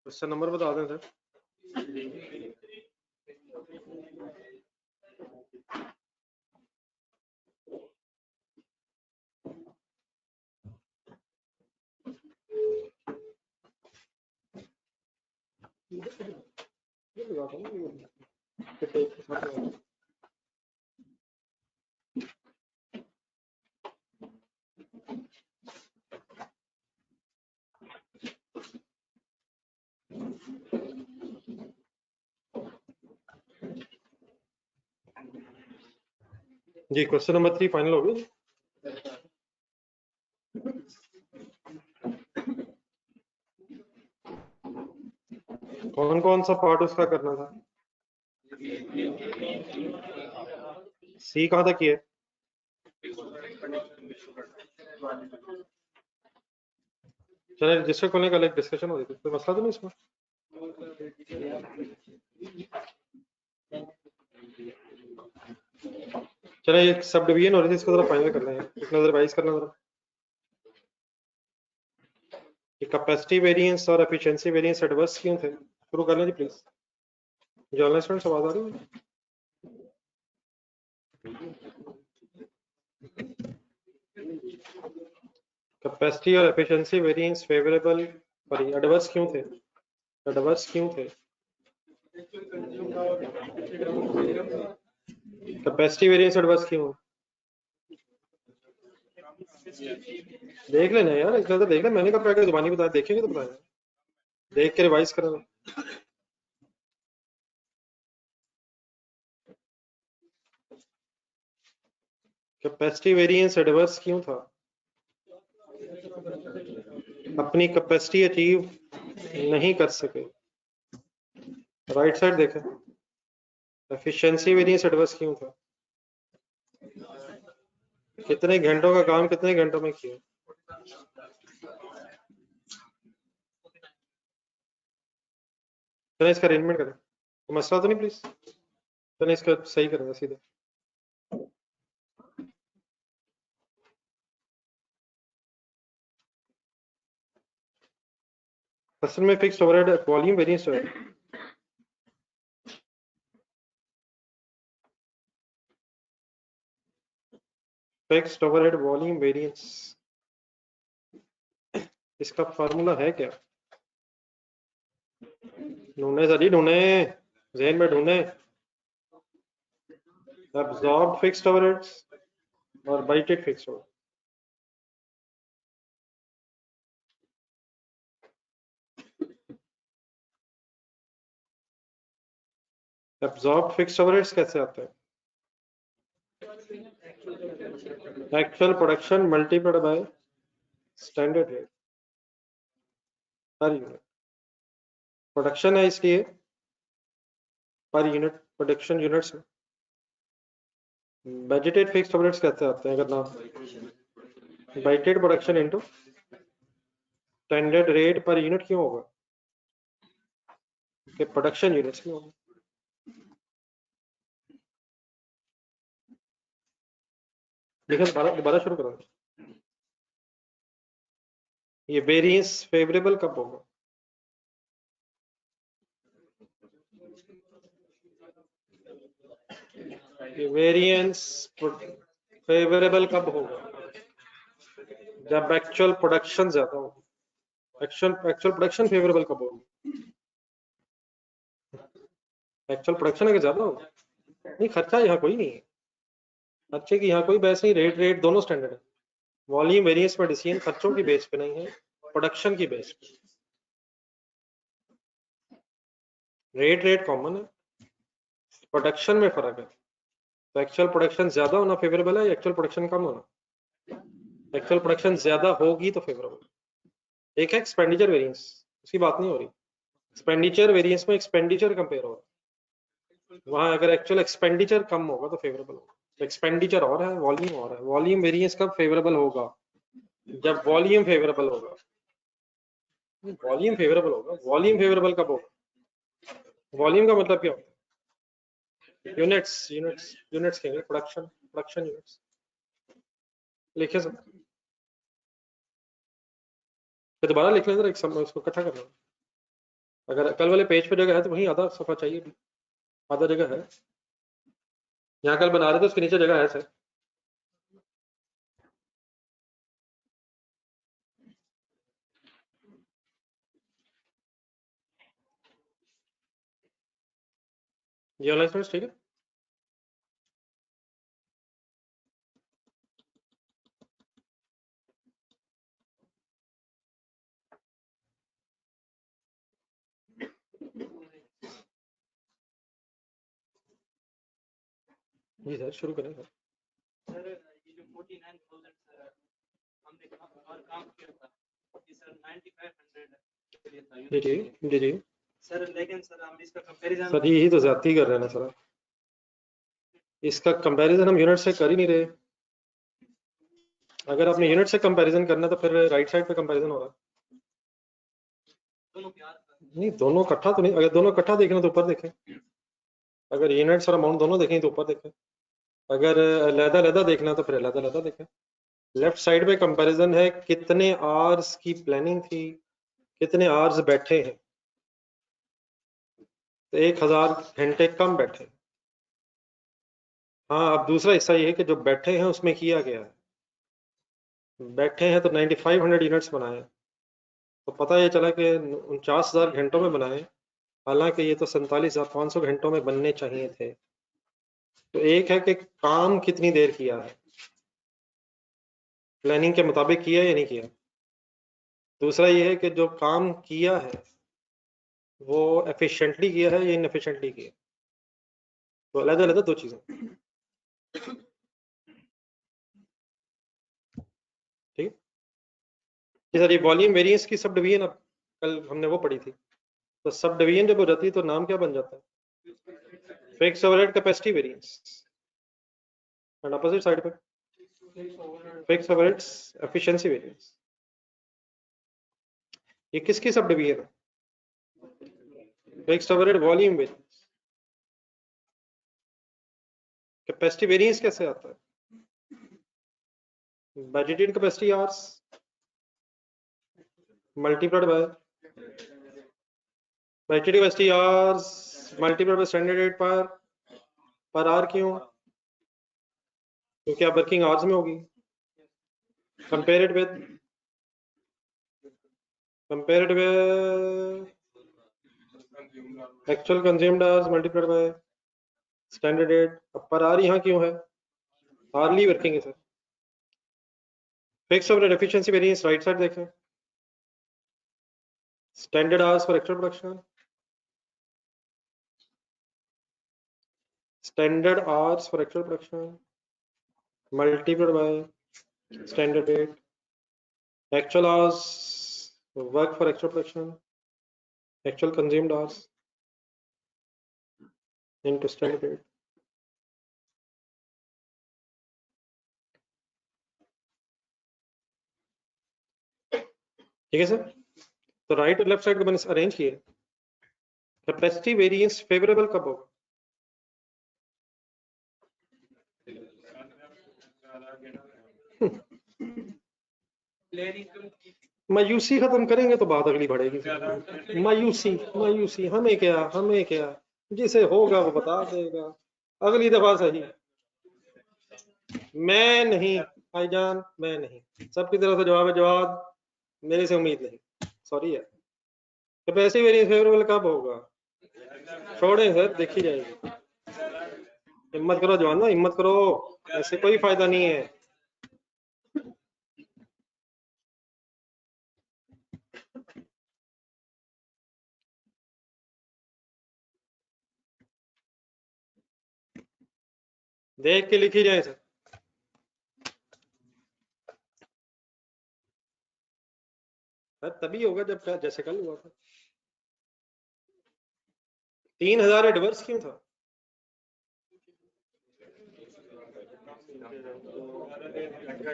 Question number बता दें sir. जी question number 3 final हो गया। कौन कौन सा पार्ट उसका करना था? सी कहाँ तक है? चलो रजिस्टर खोलने का अलग डिस्कशन हो रही थी, कोई मसला तो नहीं इसमें? चलो एक सब डिवीजन हो रही थी, इसको जरा फाइनल कर लें, एक नजर वाइज करना जरा। कैपेसिटी वेरिएंस और एफिशिएंसी वेरिएंस एडवर्स क्यों थे? शुरू कर लें जी प्लीज। जो ऑनलाइन स्टूडेंट्स आवाज आ रही है? कैपेसिटी और एफिशिएंसी वेरिएंस फेवरेबल पर एडवर्स क्यों थे? एडवर्स क्यों थे? कैपेसिटी वेरिएंस एडवर्स क्यों? देख लेना यार, एक नजर देख ले, मैंने कब क्या जुबानी बताया, देखेंगे तो बताया, देख के रिवाइज करना। कैपेसिटी वेरिएंस एडवर्स क्यों था? अपनी कैपेसिटी अचीव नहीं कर सके। राइट साइड देखें, एफिशिएंसी वेरिएंस एडवर्स क्यों था? कितने घंटों का काम कितने घंटों में किया? चलो इसका अरेंजमेंट करें, तो मसला तो नहीं प्लीज। चलो इसका सही करेंगे सीधे। असल में फिक्स्ड ओवरहेड वॉल्यूम वेरिएंस है। फिक्स्ड ओवरहेड वॉल्यूम वेरिएंस, इसका फार्मूला है क्या? ढूंढे सर, ढूंढे जहन में ढूंढे। एब्जॉर्ब फिक्स्ड ओवरहेड्स और bited fixed overhead. Absorb fixed overheads कैसे आते हैं? Actual production multiplied by standard rate per unit. Production है इसलिए पर यूनिट, प्रोडक्शन यूनिट्स में। बजटेड फिक्स्ड ओवरहेड्स कैसे आते हैं? अगर ना bited production into standard rate per unit क्यों होगा? कि प्रोडक्शन यूनिट्स में होगा। देखिए दोबारा शुरू करो। ये वेरिएंस फेवरेबल कब होगा? ये वेरिएंस फेवरेबल कब होगा? जब एक्चुअल प्रोडक्शन ज्यादा होगी। एक्चुअल प्रोडक्शन फेवरेबल कब होगी? एक्चुअल प्रोडक्शन अगर ज्यादा होगा। नहीं, खर्चा यहाँ कोई नहीं है, खर्चे की यहाँ कोई बहस नहीं। रेट रेट दोनों स्टैंडर्ड है। वॉल्यूम वेरिएंस में डिसीजन खर्चों की बेस पे नहीं है, प्रोडक्शन की बेस पे। रेट रेट कॉमन है, प्रोडक्शन में फर्क है। तो एक्चुअल प्रोडक्शन ज्यादा होना फेवरेबल है, एक्चुअल प्रोडक्शन कम होना? एक्चुअल प्रोडक्शन ज्यादा होगी तो फेवरेबल। एक है एक्सपेंडिचर वेरिएंस, उसकी बात नहीं हो रही। एक्सपेंडिचर वेरिएंस में एक्सपेंडिचर कंपेयर हो रहा है, वहां अगर एक्चुअल एक्सपेंडिचर कम होगा तो फेवरेबल होगा। तो एक्सपेंडिचर और है, वॉल्यूम और है। वॉल्यूम वेरिएंस कब फेवरेबल होगा? जब वॉल्यूम फेवरेबल होगा। वॉल्यूम फेवरेबल होगा। वॉल्यूम फेवरेबल कब होगा? वॉल्यूम का मतलब क्या होता है? यूनिट्स, यूनिट्स यूनिट्स कहेंगे, प्रोडक्शन, प्रोडक्शन यूनिट्स लिखे सब। फिर दोबारा लिख लें जरा, एक समय उसको इकट्ठा करना। अगर कल वाले पेज पे जगह है तो वहीं आधा सफा चाहिए, आधा जगह है। यहाँ कल बना रहे थे उसके नीचे जगह है सर। ये ऑनलाइन स्टूडेंट्स ठीक है। जी सर शुरू करें सर। सर ये जो 49,000 सर हमने और काम किया था कि सर 9500 के लिए था। जी जी जी जी सर लेकिन सर हम इसका कंपैरिजन सर यही तो ज्यादती कर रहे हैं ना सर, इसका कंपैरिजन हम यूनिट से कर ही नहीं रहे। अगर आपने यूनिट से कंपैरिजन करना तो फिर राइट साइड पे कंपैरिजन हो रहा है। दोनों के यार नहीं दोनों इकट्ठा तो नहीं, अगर दोनों इकट्ठा देखना तो ऊपर देखें, अगर यूनिट्स और अमाउंट दोनों देखें तो ऊपर देखें, अगर अलहदा अलहदा देखना तो फिर अलहदा अलहदा देखें। लेफ्ट साइड पे कंपैरिजन है कितने आवर्स की प्लानिंग थी, कितने आवर्स बैठे हैं, तो 1000 घंटे कम बैठे। हाँ अब दूसरा हिस्सा ये है कि जो बैठे हैं उसमें किया गया है, बैठे हैं तो 9500 यूनिट्स बनाए, तो पता ये चला कि 49,000 घंटों में बनाए, हालांकि ये तो 47,500 घंटों में बनने चाहिए थे। तो एक है कि काम कितनी देर किया है, प्लानिंग के मुताबिक किया या नहीं किया। दूसरा ये है कि जो काम किया है वो एफिशिएंटली किया है या इनएफिशिएंटली किया। तो अलग अलग दो चीजें, ठीक है सर। ये वॉल्यूम वेरिएंस की सब डिवीजन अब कल हमने वो पढ़ी थी, तो सब डिवीजन जब हो जाती है तो नाम क्या बन जाता है, fixed overhead capacity variance, and opposite side पे फिक्स्ड ओवरहेड एफिशिएंसी वेरिएंस। ये किसकी सब डिवीजन है, fixed overhead volume variance. Capacity variance कैसे आता है, budgeted capacity hours multiplied by budgeted capacity hours multiplied by standard rate per our. क्यों, क्योंकि आप वर्किंग आवर्स में होगी। Compare it with actual consumed hours multiplied by standard rate. अब per hour यहाँ क्यों है, आरली वर्किंग है sir. Fixed overhead efficiency variance right side देखें, standard hours for actual production, standard hours for actual production multiplied by standard rate, actual hours work for actual production, actual consumed hours into standard rate। ठीक है sir. तो right और left side को मैंने arrange किया। Capacity variance favourable कब होगा, मायूसी खत्म करेंगे तो बात अगली बढ़ेगी। मायूसी मायूसी हमें क्या, जिसे होगा वो बता देगा अगली दफा सही। मैं नहीं भाईजान, मैं नहीं, सबकी तरफ से जवाब है जवाब, मेरे से उम्मीद नहीं, सॉरी यार। कैपेसिटी वेरिएंस फेवरेबल कब होगा, छोड़े सर देखी जाएगी। हिम्मत करो जवान, हिम्मत करो, ऐसे कोई फायदा नहीं है। देख के लिखी जाए सर। सर तभी होगा जब जैसे कल हुआ था। 3000 एडवर्स क्यों था,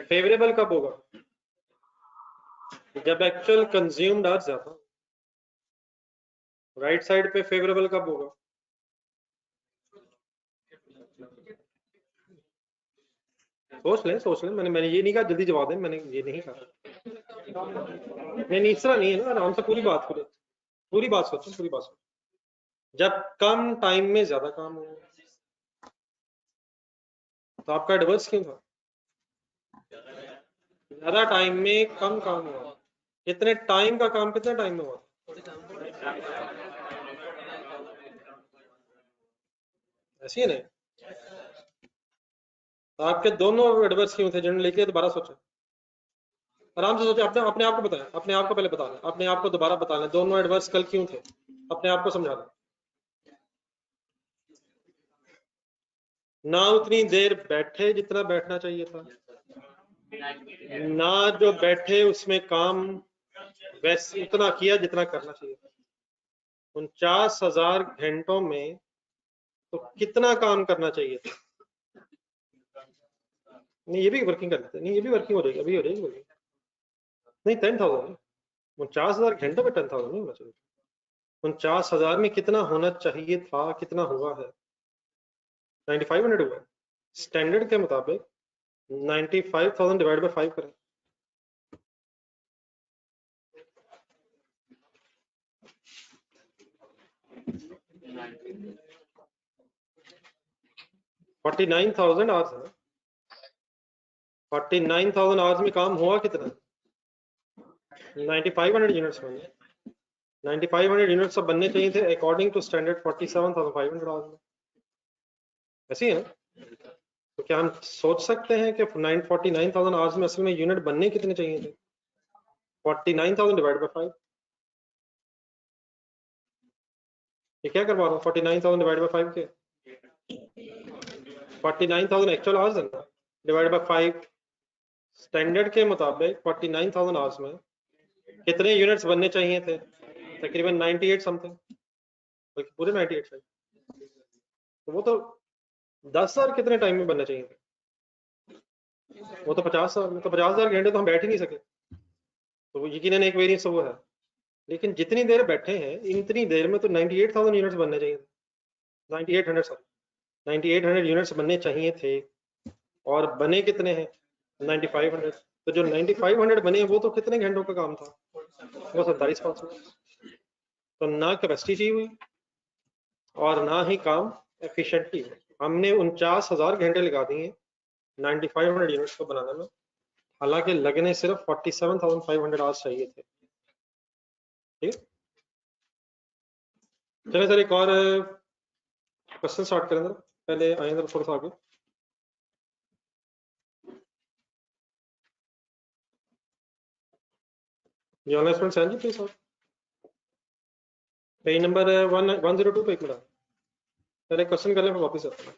फेवरेबल कब होगा, जब एक्चुअल कंज्यूम्ड आवर्स ज्यादा। राइट साइड पे फेवरेबल कब होगा, सोच लें, मैंने ये नहीं कहा जल्दी जवाब दें, मैंने ये नहीं कहा। नहीं इस तरह नहीं है ना, आराम से पूरी बात करें, पूरी बात सोचो, पूरी बात सोचो। जब कम टाइम में ज्यादा काम हो तो आपका एडवर्स क्यों था? ज्यादा टाइम में कम काम हुआ। कितने टाइम का काम कितने टाइम में हुआ? ऐसी है नहीं। तो आपके दोनों एडवर्स क्यों थे? जिन्होंने लिखे दोबारा सोचो, आराम से सोचो। अपने अपने आप को बताएं, अपने आप को पहले बता लें, अपने आप को दोबारा बता लें, दोनों एडवर्स कल क्यों थे? अपने आप को समझा लें। ना उतनी देर बैठे जितना बैठना चाहिए था, ना जो बैठे उसमें काम वैसे उतना किया जितना करना चाहिए था। 49,000 घंटों में तो कितना काम करना चाहिए था? नहीं ये भी वर्किंग कर लेते, नहीं ये भी वर्किंग हो जाएगी, अभी हो जाएगी वर्किंग। नहीं 10,000, 49,000 घंटों में 10,000 नहीं होना चाहिए। 49,000 में कितना होना चाहिए था, कितना हुआ है? 9500 हुआ है। स्टैंडर्ड के मुताबिक 95,000 डिवाइड बाय 5 करें। $49,000 आवर्स है। 49,000 आवर्स में काम हुआ कितना? 9500 यूनिट्स बने। 9500 यूनिट्स अब बनने चाहिए थे अकॉर्डिंग टू स्टैंडर्ड 47,500 आवर्स में। ऐसी है ना? तो क्या हम सोच सकते हैं कि 49,000 आवर्स में असल में यूनिट बनने कितने चाहिए थे? 49,000 डिवाइड बाय 5। ये क्या करवा रहा हूँ? 49,000 डिवाइड बाय 5 के 49,000 एक्चुअल आवर्स है ना, डिवाइड बाय 5। स्टैंडर्ड के मुताबिक 49,000 आवर्स में कितने यूनिट्स बनने चाहिए थे? तकरीबन 98 समथिंग, पूरे 98 है। तो वो तो 10,000 कितने टाइम में बनना चाहिए थे? वो तो 50,000 में। तो 50,000 घंटे तो हम बैठ ही नहीं सके, तो वो यकीनन एक वेरिएंस वो है। लेकिन जितनी देर बैठे हैं इतनी देर में तो 98,000 यूनिट्स बनने चाहिए थे। 9800 सॉरी 9800 यूनिट्स बनने चाहिए थे, और बने कितने हैं? 9500। तो जो 9500 बने वो तो कितने घंटों का काम था? वो 47,500। तो ना कैपेसिटी चाहिए हुई और ना ही काम एफिशिएंटली। हमने 49,000 घंटे लगा दिए 9500 यूनिट्स को बनाने में, हालांकि लगने सिर्फ 47,500 आवर्स चाहिए थे। ठीक, चलिए सर एक और क्वेश्चन स्टार्ट करें। पहले आए जरा थोड़ा सा आगे। ये ऑनलाइन स्टूडेंट्स हैं जी प्लीज सर। पेज नंबर 102 पे एक मिनट पहले क्वेश्चन कर लें फिर वापस आते हैं।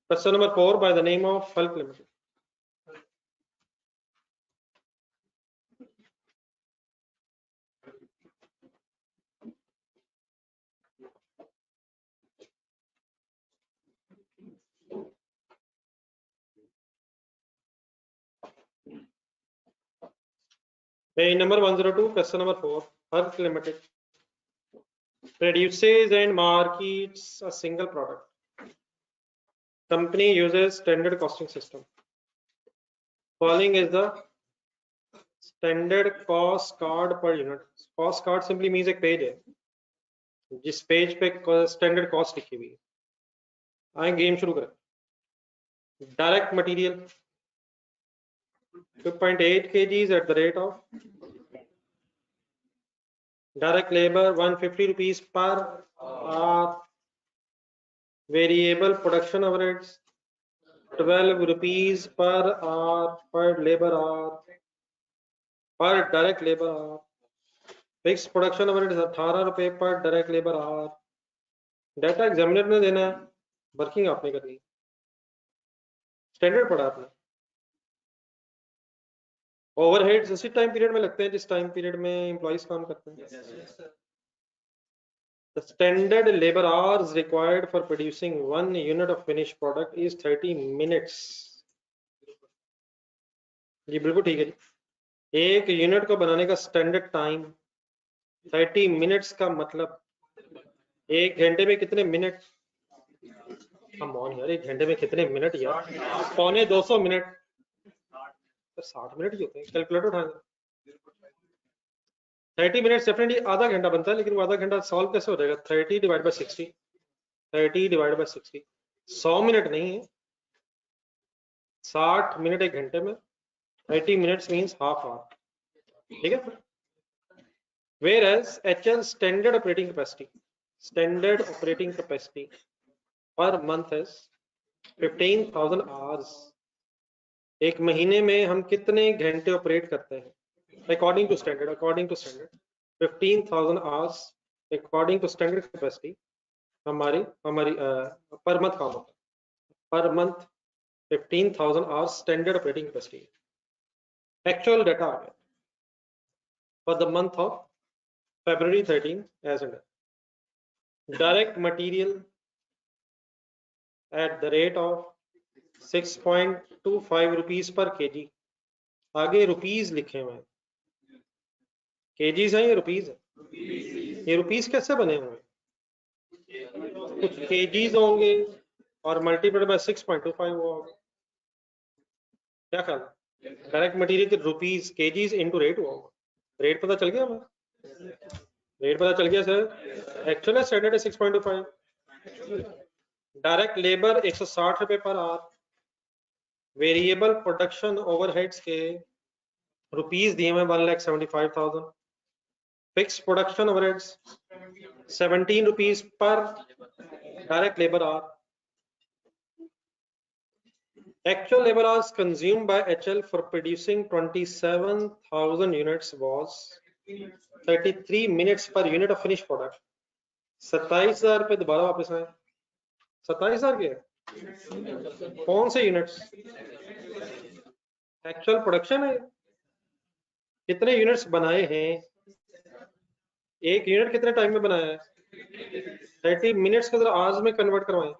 Question number 4 by the name of help limited. Page number 102, question number 4. Earth Limited produces and markets a single product. Company uses standard costing system. Following is the standard cost card per unit. Cost card simply means एक page है जिस page पे standard cost लिखी हुई है। आए game शुरू करें। Direct material 2.8 kgs at the rate of direct labor 150 rupees per hour. Variable production overheads 12 rupees per hour per labor hour per direct labor hour. Fixed production overheads 18 रुपए per direct labor hour. Data examiner ने देना है, working आपने करनी है। Standard पढ़ा आपने। Overheads उसी टाइम पीरियड में लगते हैं जिस टाइम पीरियड में एम्प्लॉइज काम करते हैं। The standard labor hours required for producing 1 unit of finished product is 30 minutes. जी बिल्कुल ठीक है जी। एक यूनिट को बनाने का स्टैंडर्ड टाइम 30 मिनट्स का मतलब एक घंटे में कितने मिनट? हम ऑन यार, एक घंटे में कितने मिनट यार? 250 मिनट। 60 मिनट ही होते हैं। कैलकुलेटर उठाएंगे। 30 मिनट्स डेफिनेटली आधा घंटा बनता है, लेकिन वो आधा घंटा सॉल्व कैसे हो जाएगा? 30 divide by 60, 30 divide by 60, 100 minute नहीं है, 60 मिनट एक घंटे में, 30 मिनट्स मीन्स हाफ आवर, ठीक है। Whereas HL standard operating capacity per month is 15,000 hours. एक महीने में हम कितने घंटे ऑपरेट करते हैं? According to standard 15,000 hours according to standard capacity हमारी पर मंथ काम होता है, per month 15,000 hours standard operating capacity. Actual data आ गया for the month of February 13 as under direct material at the rate of 6.25 rupees per kg. आगे rupees लिखे हुए हैं, KGs हैं ये रुपीज है? ये रुपीज कैसे बने हुए हैं? कुछ केजीज होंगे और मल्टीप्लाइड बाय 6.25 हुआ होगा, क्या ख्याल है? डायरेक्ट मटेरियल के रुपीज केजीज इनटू रेट हुआ होगा, रेट पता चल गया हमें? रेट पता चल गया सर, एक्चुअल है स्टैंडर्ड है 6.25, डायरेक्ट लेबर 160 रुपए per hour, variable production overheads के रुपीज दिए हुए 1,75,000, fix production overheads 17 rupees per direct labour our, actual labor hours consumed by HL for producing 27,000 units was 33 minutes per unit of finished product. 27,000 पे दोबारा वापस आए, 27,000 के कौन से यूनिट्स? एक्चुअल प्रोडक्शन है, कितने यूनिट्स बनाए हैं, एक यूनिट कितने टाइम में बनाया है? 30 मिनट्स को जरा आवर्स में कन्वर्ट करवाएं,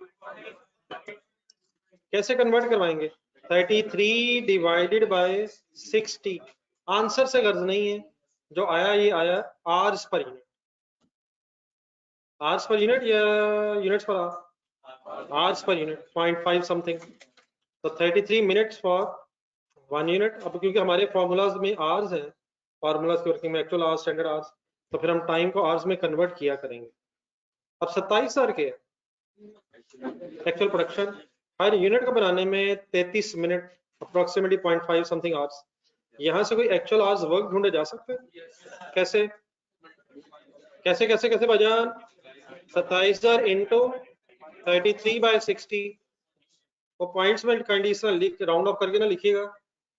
कैसे कन्वर्ट करवाएंगे? 33 डिवाइडेड बाय 60, आंसर से गर्ज नहीं है, जो आया ये आया hours per unit, hours per unit या units per hour? Hours per unit 0.5 something, तो 33 मिनट्स फॉर 1 यूनिट। अब क्योंकि हमारे फॉर्मूलाज में आवर्स हैं, फॉर्मूलाज की वर्किंग में एक्चुअल आवर्स, स्टैंडर्ड आवर्स, तो फिर हम टाइम को आवर्स में कन्वर्ट किया करेंगे। अब 27,000 के एक्चुअल प्रोडक्शन, हर यूनिट को बनाने में 33 मिनट, अप्रोक्सीमेटली 0.5 समथिंग आवर्स। यहाँ से कोई एक्चुअल आवर्स वर्क ढूंढे जा सकते हैं? कैसे कैसे कैसे कैसे भाईजान? 27,000 इंटू 33/60, वो पॉइंट्स में कंडीशनल राउंड ऑफ करके ना लिखिएगा,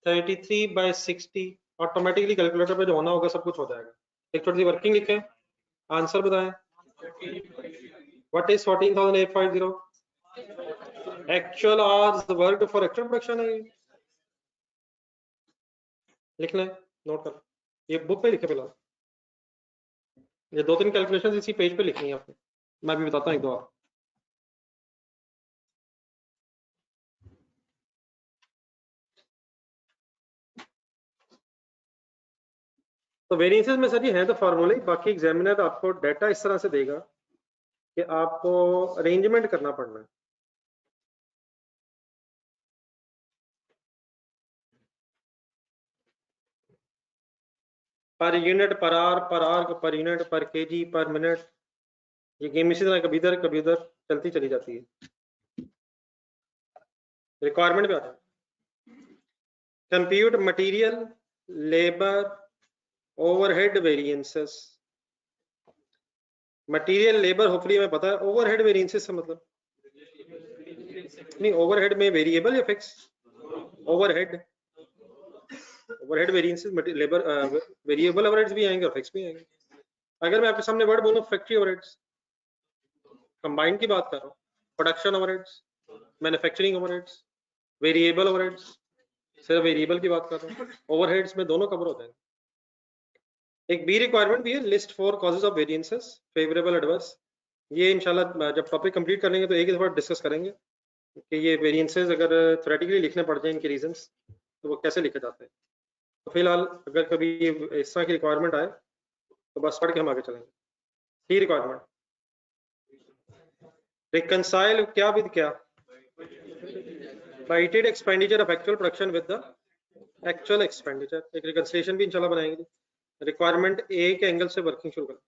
33/60, ऑटोमेटिकली कैलकुलेटर पे जो होना होगा सब कुछ हो जाएगा। एक छोटी सी वर्किंग लिखें, आंसर बताएं, what is 14,850? Actual hours worked for actual production है, लिख लें, नोट कर, ये बुक पे लिखे फिलहाल, ये 2-3 कैलकुलेशन इसी पेज पे लिखनी है आपने, मैं भी बताता हूँ एक दो और। तो वेरिएंसेस में सर ये है तो फार्मूले, बाकी एग्जामिनर आपको डाटा इस तरह से देगा कि आपको अरेंजमेंट करना पड़ना है। पर यूनिट, पर आवर पर यूनिट, पर केजी, पर मिनट, ये गेम इसी तरह कभी इधर चलती चली जाती है। रिक्वायरमेंट पे आता है, compute material labour overhead variances. Material labour hopefully हमें पता है, ओवरहेड वेरिएंसेस से मतलब नहीं, ओवरहेड में वेरिएबल या fix? Overhead variances, labour variable overheads भी आएंगे और फिक्स भी आएंगे। अगर मैं आपके सामने वर्ड बोलूं फैक्ट्री ओवरहेड्स, कंबाइंड की बात कर रहा हूँ, production overheads, manufacturing overheads, variable overheads, सिर्फ वेरिएबल की बात कर रहा हूँ, ओवरहेड्स में दोनों कवर हो जाएंगे। एक बी रिक्वायरमेंट भी है, list 4 causes of variances, favourable adverse. ये इंशाल्लाह जब टॉपिक कंप्लीट कर लेंगे तो एक ही दफा डिस्कस करेंगे कि ये वेरिएंसेस अगर थ्योरेटिकली लिखने पड़ जाए, इनके रीजंस तो वो कैसे लिखे जाते हैं। तो फिलहाल अगर कभी इस तरह की रिक्वायरमेंट आए तो बस पढ़ के हम आगे चलेंगे। सी रिक्वायरमेंट, रिकंसाइल क्या विद क्या? Righted expenditure of actual production with the actual expenditure, एक रिकंसिलिएशन भी इंशाल्लाह बनाएंगे। रिक्वायरमेंट ए के एंगल से वर्किंग शुरू करें।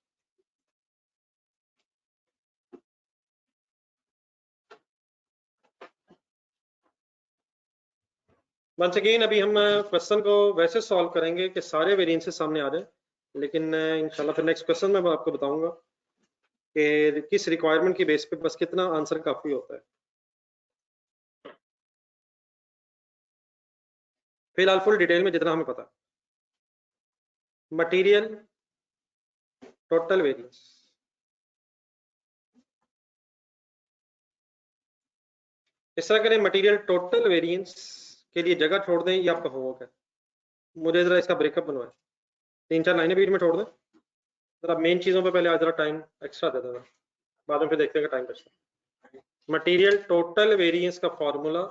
वंस अगेन अभी हम क्वेश्चन को वैसे सॉल्व करेंगे कि सारे वेरिएंसेस सामने आ जाए, लेकिन इंशाल्लाह फिर नेक्स्ट क्वेश्चन में आपको बताऊंगा कि किस रिक्वायरमेंट की बेस पे बस कितना आंसर काफी होता है। फिलहाल फुल डिटेल में जितना हमें पता, मटेरियल टोटल वेरिएंस, इस तरह करें मटेरियल टोटल वेरिएंस के लिए जगह छोड़ दें, ये आपका होमवर्क है। मुझे जरा इसका ब्रेकअप बनवाएं, 3-4 लाइनें बीच में छोड़ दें, जरा मेन चीजों पे पहले आज जरा टाइम एक्स्ट्रा दे देना, बाद में फिर देखते हैं टाइम बचता। मटेरियल टोटल वेरिएंस का फॉर्मूला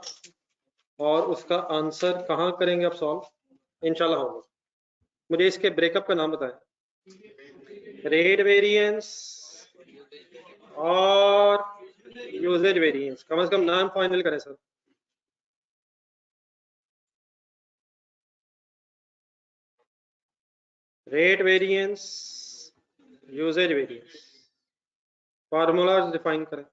और उसका आंसर कहाँ करेंगे आप सॉल्व, इंशाल्लाह होगा। मुझे इसके ब्रेकअप का नाम बताएं, रेट वेरिएंस और यूजेज वेरिएंस, कम से कम नाम फाइनल करें sir. Rate variance, usage variance, formula define करें।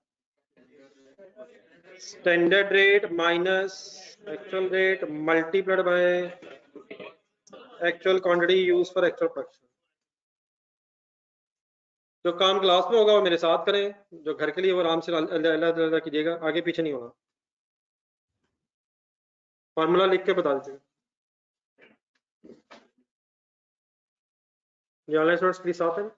Standard rate minus actual rate multiplied by actual quantity use for actual production. जो काम क्लास में होगा वो मेरे साथ करें, जो घर के लिए वो आराम से अलग कीजिएगा, आगे पीछे नहीं होना। फॉर्मूला लिख के बता दीजिएगा। ये ऑनलाइन स्टूडेंट्स प्लीज साफ है।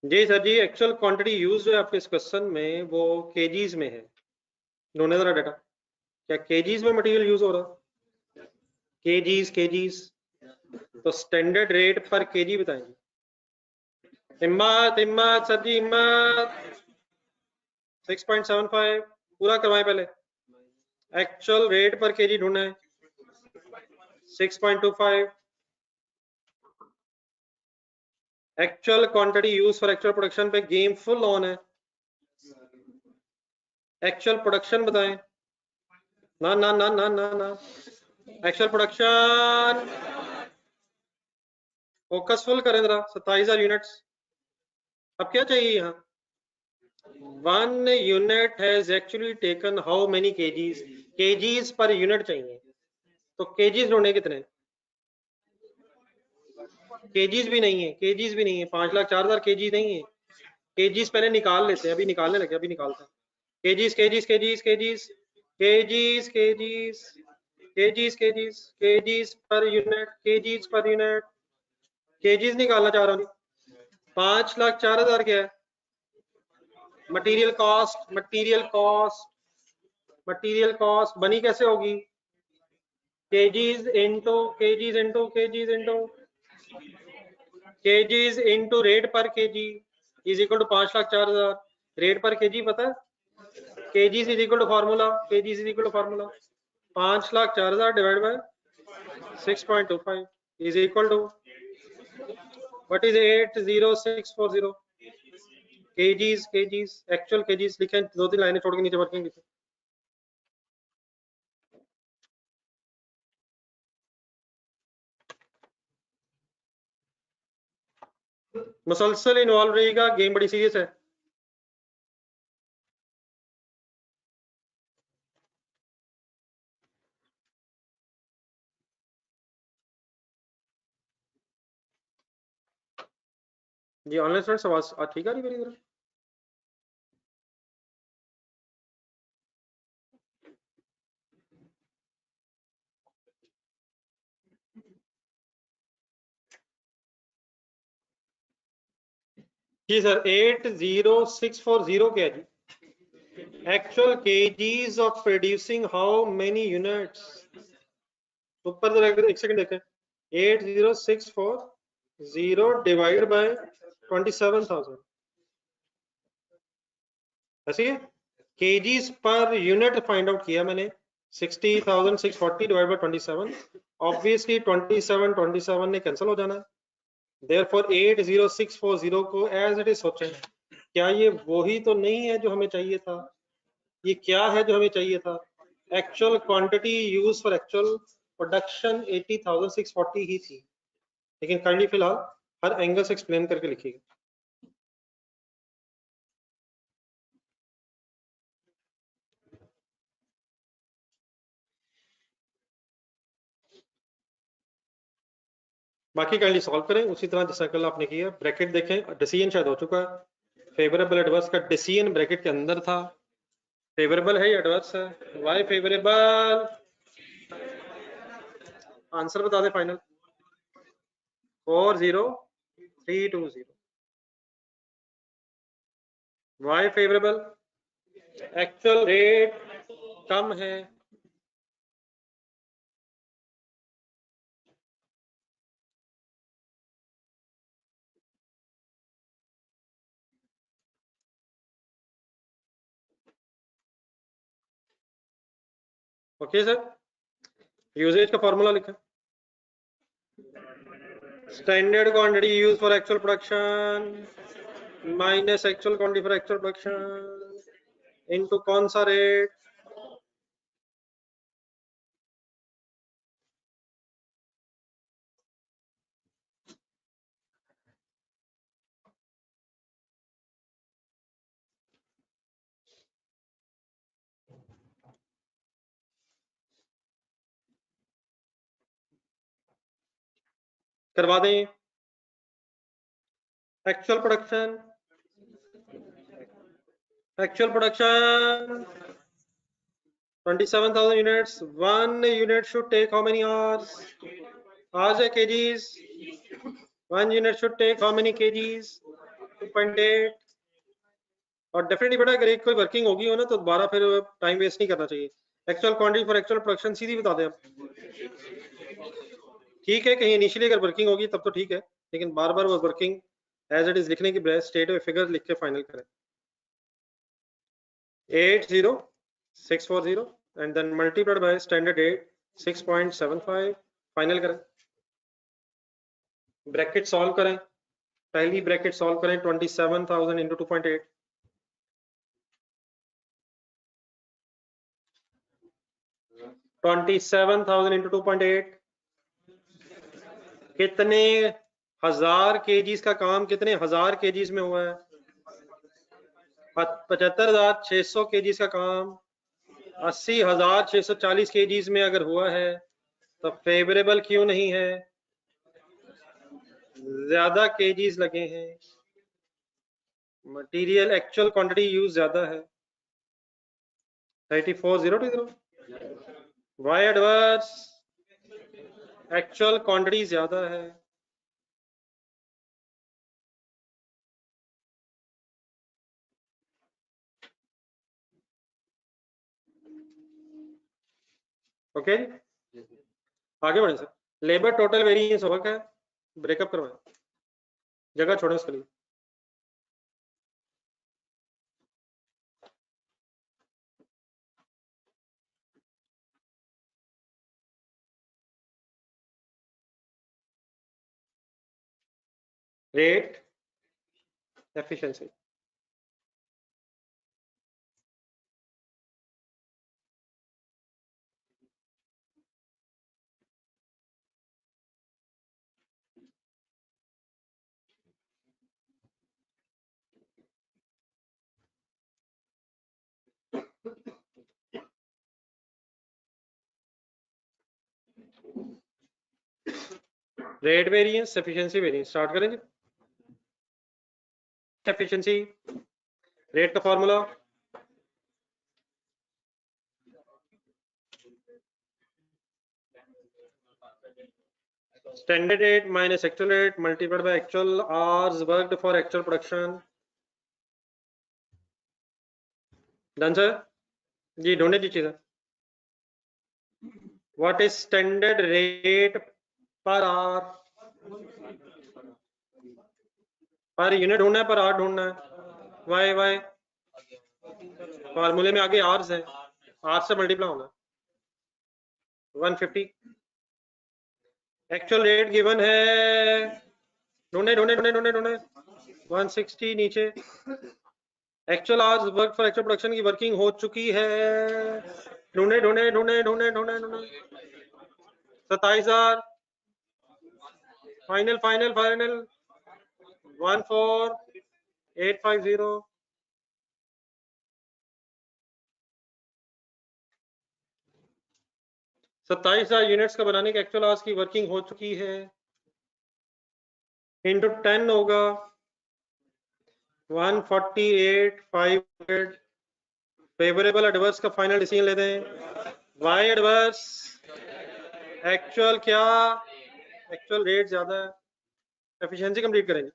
जी सर जी, एक्चुअल क्वांटिटी यूज है आपके इस क्वेश्चन में वो केजीज में है। ढूंढे जरा डाटा, क्या केजीज में मटेरियल यूज हो रहा? केजीज, तो स्टैंडर्ड रेट पर केजी बताएंगे। हिम्मत सर जी, हिम्मत 6.75 पूरा करवाएं पहले। एक्चुअल रेट पर केजी ढूंढना है 6.25। Actual quantity use for actual production पे गेम फुल ऑन है। एक्चुअल प्रोडक्शन बताएं। ना ना ना ना ना ना, एक्चुअल प्रोडक्शन फोकस फुल करें जरा। 27,000 यूनिट्स। अब क्या चाहिए यहाँ? 1 unit has actually taken how many KGs, KGs per unit चाहिए, तो केजीज ढूंढे कितने? केजीज भी नहीं है, केजीज भी नहीं है, 5,04,000 केजीज नहीं है। केजीज पहले निकाल लेते हैं, अभी निकालने लगे, अभी निकालते हैं। KGs KGs KGs KGs KGs KGs KGs KGs KGs per unit, KGs per unit, KGs निकालना चाह रहा हूँ। 5,04,000 क्या है? मटेरियल कॉस्ट, मटेरियल कॉस्ट बनी कैसे होगी? Kgs into kgs into kgs into kgs into rate per kg is equal to 5,04,000। Rate per kg पता है? Kgs is equal to formula, kgs is equal to formula 5,04,000 divide by 6.25 is equal to what is 80640। Kgs kgs actual kgs लिखें, 2-3 लाइनें छोड़ के नीचे working लिखें। मुसलसल involve रहिएगा, गेम बड़ी सीरियस है। जी ऑनलाइन स्टूडेंट्स आवाज ठीक आ रही मेरी तरफ? जी सर 80640 क्या है जी? Actual kgs of producing how many units. ऊपर जरा एक सेकंड देखें, 80640 डिवाइड बाय 27,000 ऐसे है। KGs per unit find out किया मैंने, 60,640 डिवाइड बाय 27। ऑब्वियसली 27 ने कैंसिल हो जाना है, देयरफॉर 80640 को एज इट इज सोचें क्या ये वही तो नहीं है जो हमें चाहिए था? ये क्या है जो हमें चाहिए था? Actual quantity use for actual production 80,640 ही थी, लेकिन काइंडली फिलहाल हर एंगल से एक्सप्लेन करके लिखिएगा। बाकी काइंडली सॉल्व करें उसी तरह जैसा कल आपने किया। ब्रैकेट देखें, डिसीजन शायद हो चुका है। फेवरेबल एडवर्स का डिसीजन ब्रैकेट के अंदर था। फेवरेबल है या एडवर्स है? Y favourable? आंसर बता दे final. 40320। Why favourable? Actual rate कम है। ओके सर, यूजेज का फॉर्मूला लिखा। Standard quantity use for actual production minus actual quantity for actual production into कौन सा रेट? करवा दें। Actual production, actual production 27,000 units. One unit should take how many hours? Hours है kgs. One unit should take how many kgs? 2.8. और definitely बेटा अगर एक कोई वर्किंग होगी हो ना तो दोबारा फिर टाइम वेस्ट नहीं करना चाहिए। Actual quantity for actual production सीधी बता दें आप। ठीक है, कहीं इनिशियली अगर वर्किंग होगी तब तो ठीक है, लेकिन बार बार वो वर्किंग एज इट इज लिखने की बजाय स्टेट में फिगर लिख के फाइनल करें। 80640 and then multiplied by standard rate 6.75 final करें। ब्रैकेट सॉल्व करें। पहली ब्रैकेट सॉल्व करें 27,000 इंटू 2.8। इंटू 2.8 कितने हजार केजीज का काम कितने हजार केजीज में हुआ है? 75,600 केजीज का काम 80,640 केजीज में अगर हुआ है तो फेवरेबल क्यों नहीं है? ज्यादा केजीज लगे हैं, मटेरियल एक्चुअल क्वांटिटी यूज ज्यादा है। 34,020। Y adverse? एक्चुअल क्वांटिटी ज्यादा है। ओके आगे बढ़े सर। लेबर टोटल वेरिएंस होगा क्या? ब्रेकअप करवाएं, जगह छोड़ें उसके लिए। Rate efficiency. Rate variance efficiency variance start करेंगे। एफिशिएंसी रेट का formula standard rate minus actual rate multiplied by actual hours worked for actual production. Done sir ji, ढूंढे दीजिए सर। What is standard rate per hour? Per unit ढूंढना है, per hour ढूंढना है। Y Y फार्मूले में आगे आवर्स है, आवर्स से मल्टीप्लाई होना। 150 एक्चुअल रेट गिवन है। ढूंढे ढूंढे ढूंढे ढूंढे ढूंढे 160 नीचे actual hours work for actual production की वर्किंग हो चुकी है, ढूंढे ढूंढे ढूंढे ढूंढे ढूंढे ढूंढे 27,000 फाइनल फाइनल फाइनल 14,850 27,000 यूनिट्स का बनाने के एक्चुअल आवर्स की वर्किंग हो चुकी है, इंटू 10 होगा 148,500। फेवरेबल एडवर्स का फाइनल डिसीजन लेते हैं। वाई एडवर्स एक्चुअल क्या, एक्चुअल रेट ज्यादा है, एफिशिएंसी कंप्लीट करेंगे।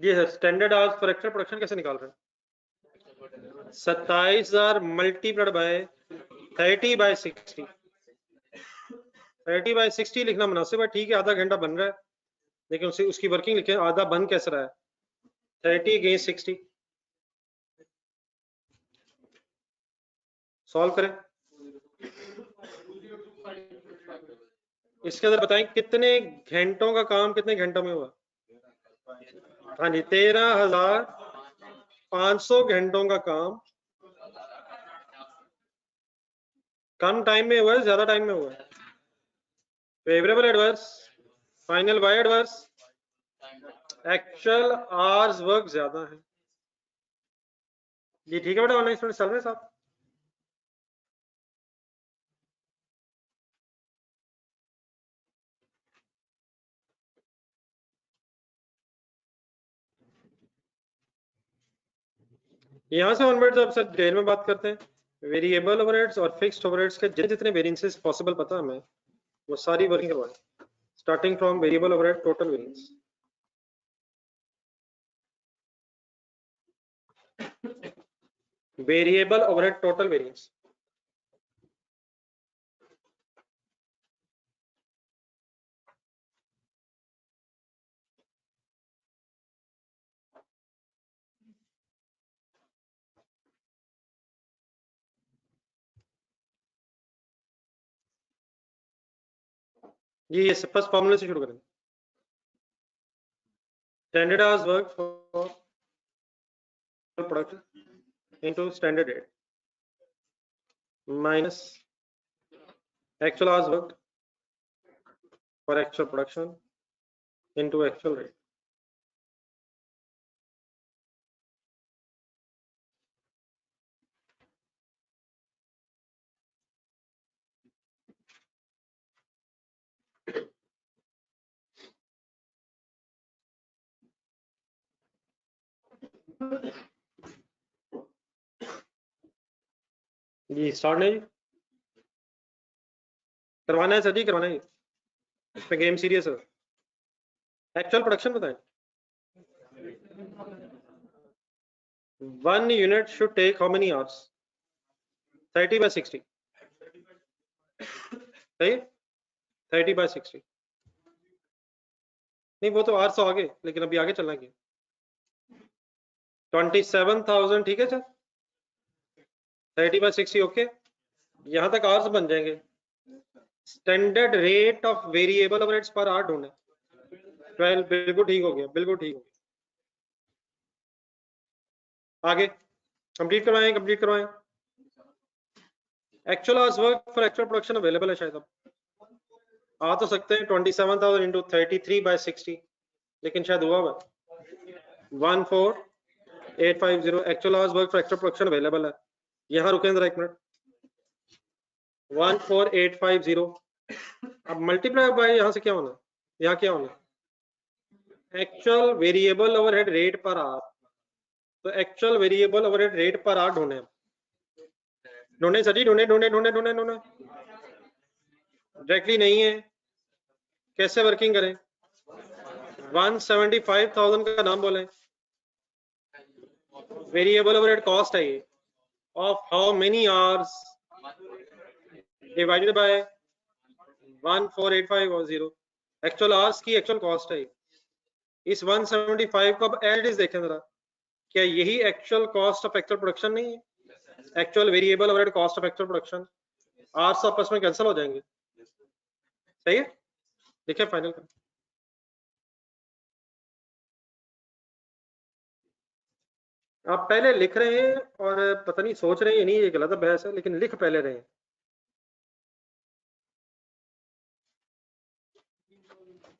जी sir, standard hours for actual production कैसे निकाल रहे हैं? 27,000 मल्टीप्लाइड बाय 30/60। 30/60 लिखना मुनासिब है, ठीक है, आधा घंटा बन रहा है, लेकिन उसकी वर्किंग लिखे, आधा बन कैसे रहा है? 30 अगेंस्ट 60 सॉल्व करें। इसके अंदर बताएं कितने घंटों का काम कितने घंटों में हुआ? हाँ जी, 13,500 घंटों का काम कम टाइम में हुआ है, ज्यादा टाइम में हुआ है? Favourable adverse, final by adverse, actual hours work ज्यादा है। जी ठीक है बेटा, ऑनलाइन स्टूडेंट चल रहे साहब। यहाँ से ऑनवर्ड्स अब सर डिटेल में बात करते हैं। वेरिएबल ओवरहेड्स और फिक्स्ड ओवरहेड्स के जितने वेरिएंसेस पॉसिबल पता हमें, वो सारी वर्किंग करवाएं, starting from variable overhead total variance. Variable overhead total variance, जी ये फर्स्ट फॉर्मूले से शुरू करेंगे। Standard hours work for production into standard rate minus actual hours work for actual production into actual rate. जी स्टार्ट नहीं करवाना है सर, जी करवाना है, इसमें गेम सीरियस है। एक्चुअल प्रोडक्शन बताएं। 1 unit should take how many hours? 30/60, सही, 30/60। नहीं वो तो आवर्स आगे, लेकिन अभी आगे चलना क्या? 27,000 ठीक है सर, 30/60 ओके, यहां तक आवर्स बन जाएंगे। Standard rate of variable overheads पर आवर ढूंढे। 12, बिल्कुल ठीक हो गया, बिल्कुल ठीक हो गया। आगे कंप्लीट करवाएं, कंप्लीट करवाएं। Actual hours work for actual production available है, शायद अब आ तो सकते हैं 27,000 into 33/60, लेकिन शायद हुआ 14,850 850 actual hours work for actual production available है। यहाँ रुकें जरा एक मिनट। 14850 अब मल्टीप्लाई बाय यहाँ से क्या होना, यहाँ क्या होना, actual variable overhead rate per hour. तो actual variable overhead rate per hour ढूंढे, ढूंढे सर जी, ढूंढे ढूंढे ढूंढे ढूंढे ढूंढे। डायरेक्टली नहीं है, कैसे वर्किंग करें? 175,000 का नाम बोले, वेरिएबल ओवरहेड कॉस्ट है ये, of how many hours divided by 14850। Actual hours की एक्चुअल कॉस्ट है। इस 175 को अब एड इज देखें जरा, क्या यही actual cost of actual production नहीं है? Actual variable overhead cost of actual production, hours आपस में कैंसिल हो जाएंगे, सही है? देखिए फाइनल का आप पहले लिख रहे हैं और पता नहीं सोच रहे हैं नहीं, ये गलत बहस है, लेकिन लिख पहले रहे हैं।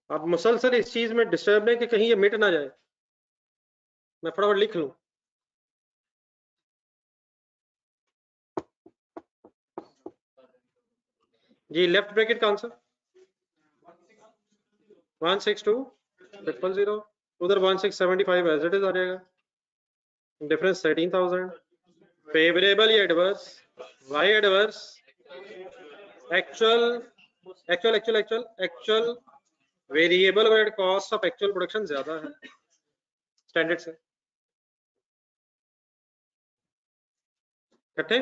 आप मुसलसल इस चीज में डिस्टर्ब है कि कहीं ये मिट ना जाए, मैं फटाफट लिख लूं। जी लेफ्ट ब्रैकेट का आंसर 162,000, उधर 1675 एज इट इज आ जाएगा, डिफरेंस 13,000। फेवरेबल या adverse? Why adverse? Actual actual actual actual actual variable overhead cost of actual production ज्यादा है स्टैंडर्ड से। इकट्ठे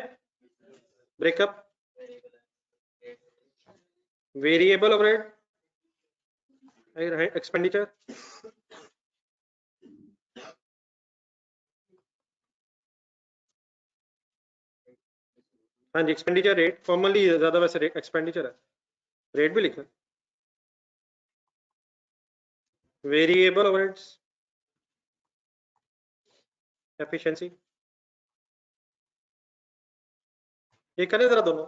ब्रेकअप, वेरिएबल ओवरहेड एक्सपेंडिचर, हाँ जी एक्सपेंडिचर रेट, फॉर्मली ज्यादा वैसे रेट एक्सपेंडिचर है, रेट भी लिखना। वेरिएबल ओवरहेड्स एफिशिएंसी, ये करें जरा दोनों।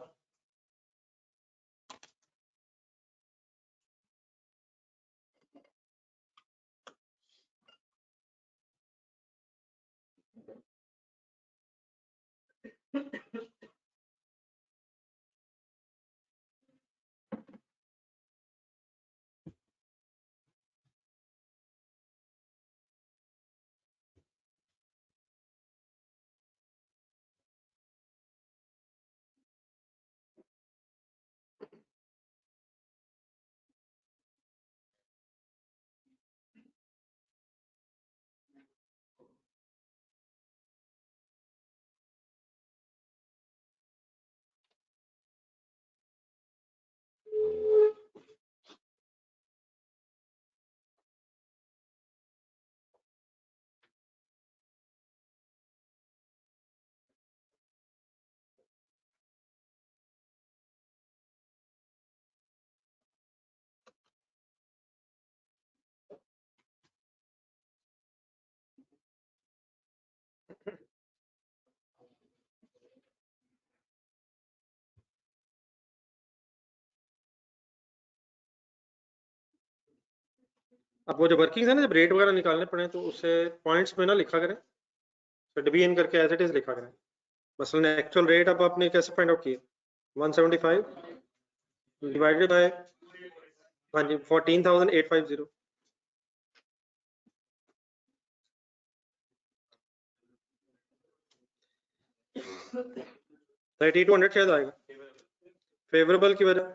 अब वो जो वर्किंग है ना, जब रेट वगैरह निकालने पड़े तो उसे पॉइंट्स में ना लिखा करें, डिवीजन करके एज इट इज लिखा करें। मसलन एक्चुअल रेट अब आपने कैसे फाइंड आउट किया, 175 डिवाइडेड बाय, हाँ जी 14,850, 3200 शायद आएगा, फेवरेबल की वजह।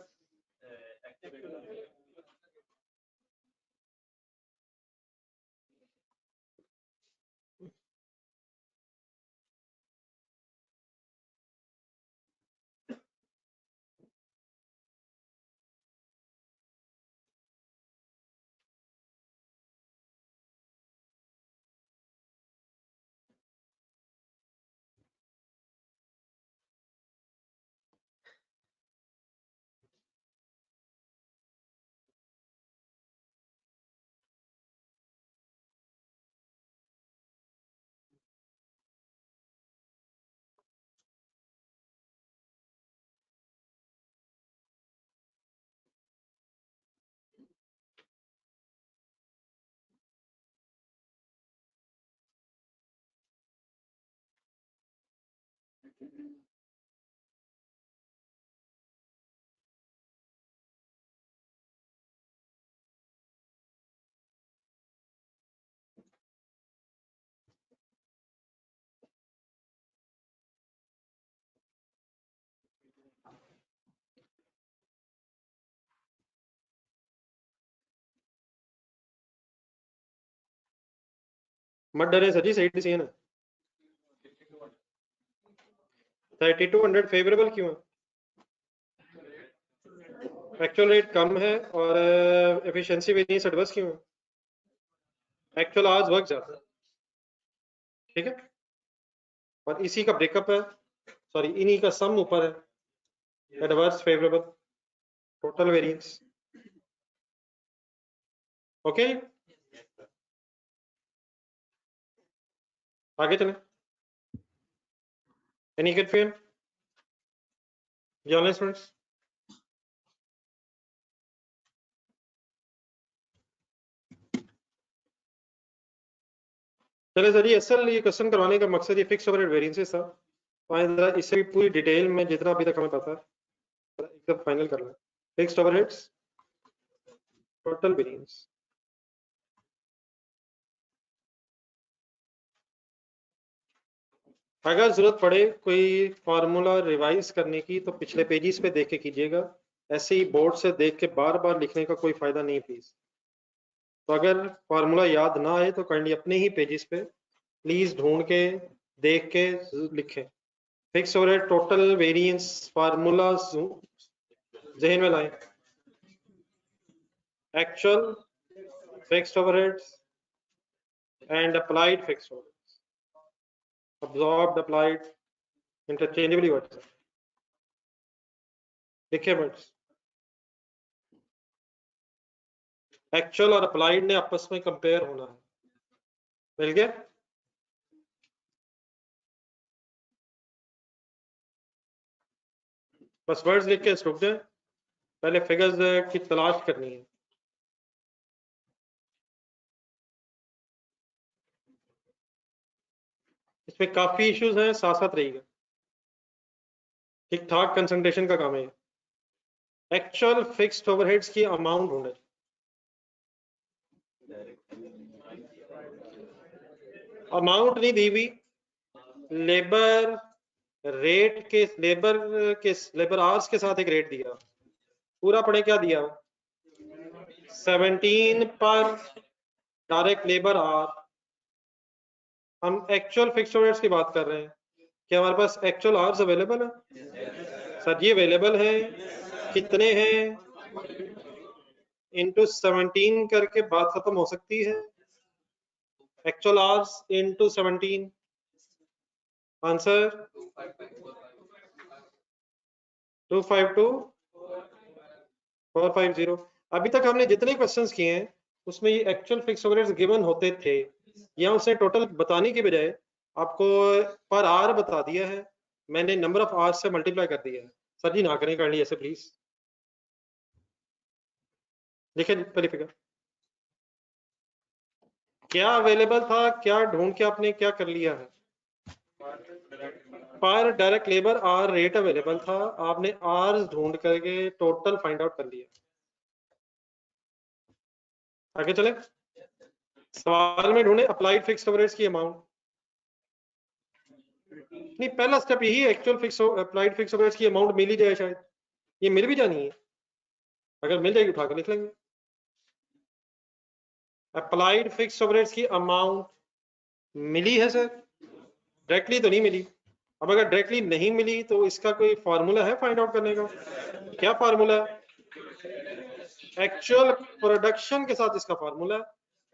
मत डरे सर जी, सही डिसीजन है। 3200 फेवरेबल क्यों है? एक्चुअल रेट कम है और एफिशिएंसी वेरिएंस एडवर्स क्यों है? एक्चुअल आवर्स वर्क ज्यादा है, ठीक है, और इसी का ब्रेकअप है, सॉरी इन्हीं का सम ऊपर है, adverse favourable total variance. Okay, आगे चलें। Any confusion online students? चले सर जी, असल ये क्वेश्चन करवाने का मकसद ये फिक्स ओवरहेड वेरिएंसेस था, तो इससे भी पूरी डिटेल में जितना अभी तक हमें पता है एकदम फाइनल कर लें। फिक्स्ड ओवरहेड्स टोटल वेरिएंस, अगर जरूरत पड़े कोई फार्मूला रिवाइज करने की तो पिछले पेजेस पे देख के कीजिएगा, ऐसे ही बोर्ड से देख के बार बार लिखने का कोई फायदा नहीं प्लीज। तो अगर फार्मूला याद ना आए तो काइंडली अपने ही पेजेस पे प्लीज ढूंढ के देख के लिखें। Fix overhead total variance formula जहन में लाएं। Actual fixed overheads and applied fixed overheads, absorbed applied interchangeably words हैं, लिखे वर्ड्स। एक्चुअल और अप्लाइड ने आपस में कंपेयर होना है, मिल गया? बस वर्ड्स लिख के रुक जाए, पहले फिगर्स की तलाश करनी है। इसमें काफी इश्यूज हैं, साथ साथ रहिएगा, ठीक ठाक कंसंट्रेशन का काम है। एक्चुअल फिक्स्ड ओवरहेड्स की अमाउंट ढूंढे, अमाउंट नहीं दी हुई, लेबर रेट के लेबर आवर्स के साथ एक रेट दिया, पूरा पढ़े क्या दिया, 17 पर डायरेक्ट लेबर आवर। हम एक्चुअल फिक्स्ड ओवरहेड्स की बात कर रहे हैं, क्या हमारे पास एक्चुअल आवर्स अवेलेबल है? सर जी अवेलेबल है, कितने हैं? इंटू 17 करके बात खत्म हो सकती है। Actual hours into 17, answer 252450। अभी तक हमने जितने क्वेश्चंस किए हैं उसमें ये एक्चुअल फिक्स ओवरहेड्स गिवन होते थे, या उसे टोटल बताने के बजाय आपको पर आवर बता दिया है, मैंने नंबर ऑफ आवर्स से मल्टीप्लाई कर दिया है। सर जी ना करें काइंडली ऐसे प्लीज, देखिए पहली फिगर क्या अवेलेबल था, क्या ढूंढ के आपने क्या कर लिया है, पर direct labour R rate available था, आपने आर ढूंढ करके टोटल फाइंड आउट कर लिया। आगे चले, सवाल में ढूंढे अप्लाइड फिक्स्ड ओवरहेड्स की अमाउंट। नहीं, पहला स्टेप यही है, actual fix applied fixed overheads की अमाउंट मिल ही जाए, शायद ये मिल भी जानी है, अगर मिल जाएगी उठा कर लिख लेंगे। अप्लाइड फिक्स्ड ओवरहेड्स की अमाउंट मिली है सर, डायरेक्टली तो नहीं मिली। अब अगर डायरेक्टली नहीं मिली तो इसका कोई फार्मूला है फाइंड आउट करने का? क्या फार्मूला है? एक्चुअल प्रोडक्शन के साथ इसका फार्मूला है,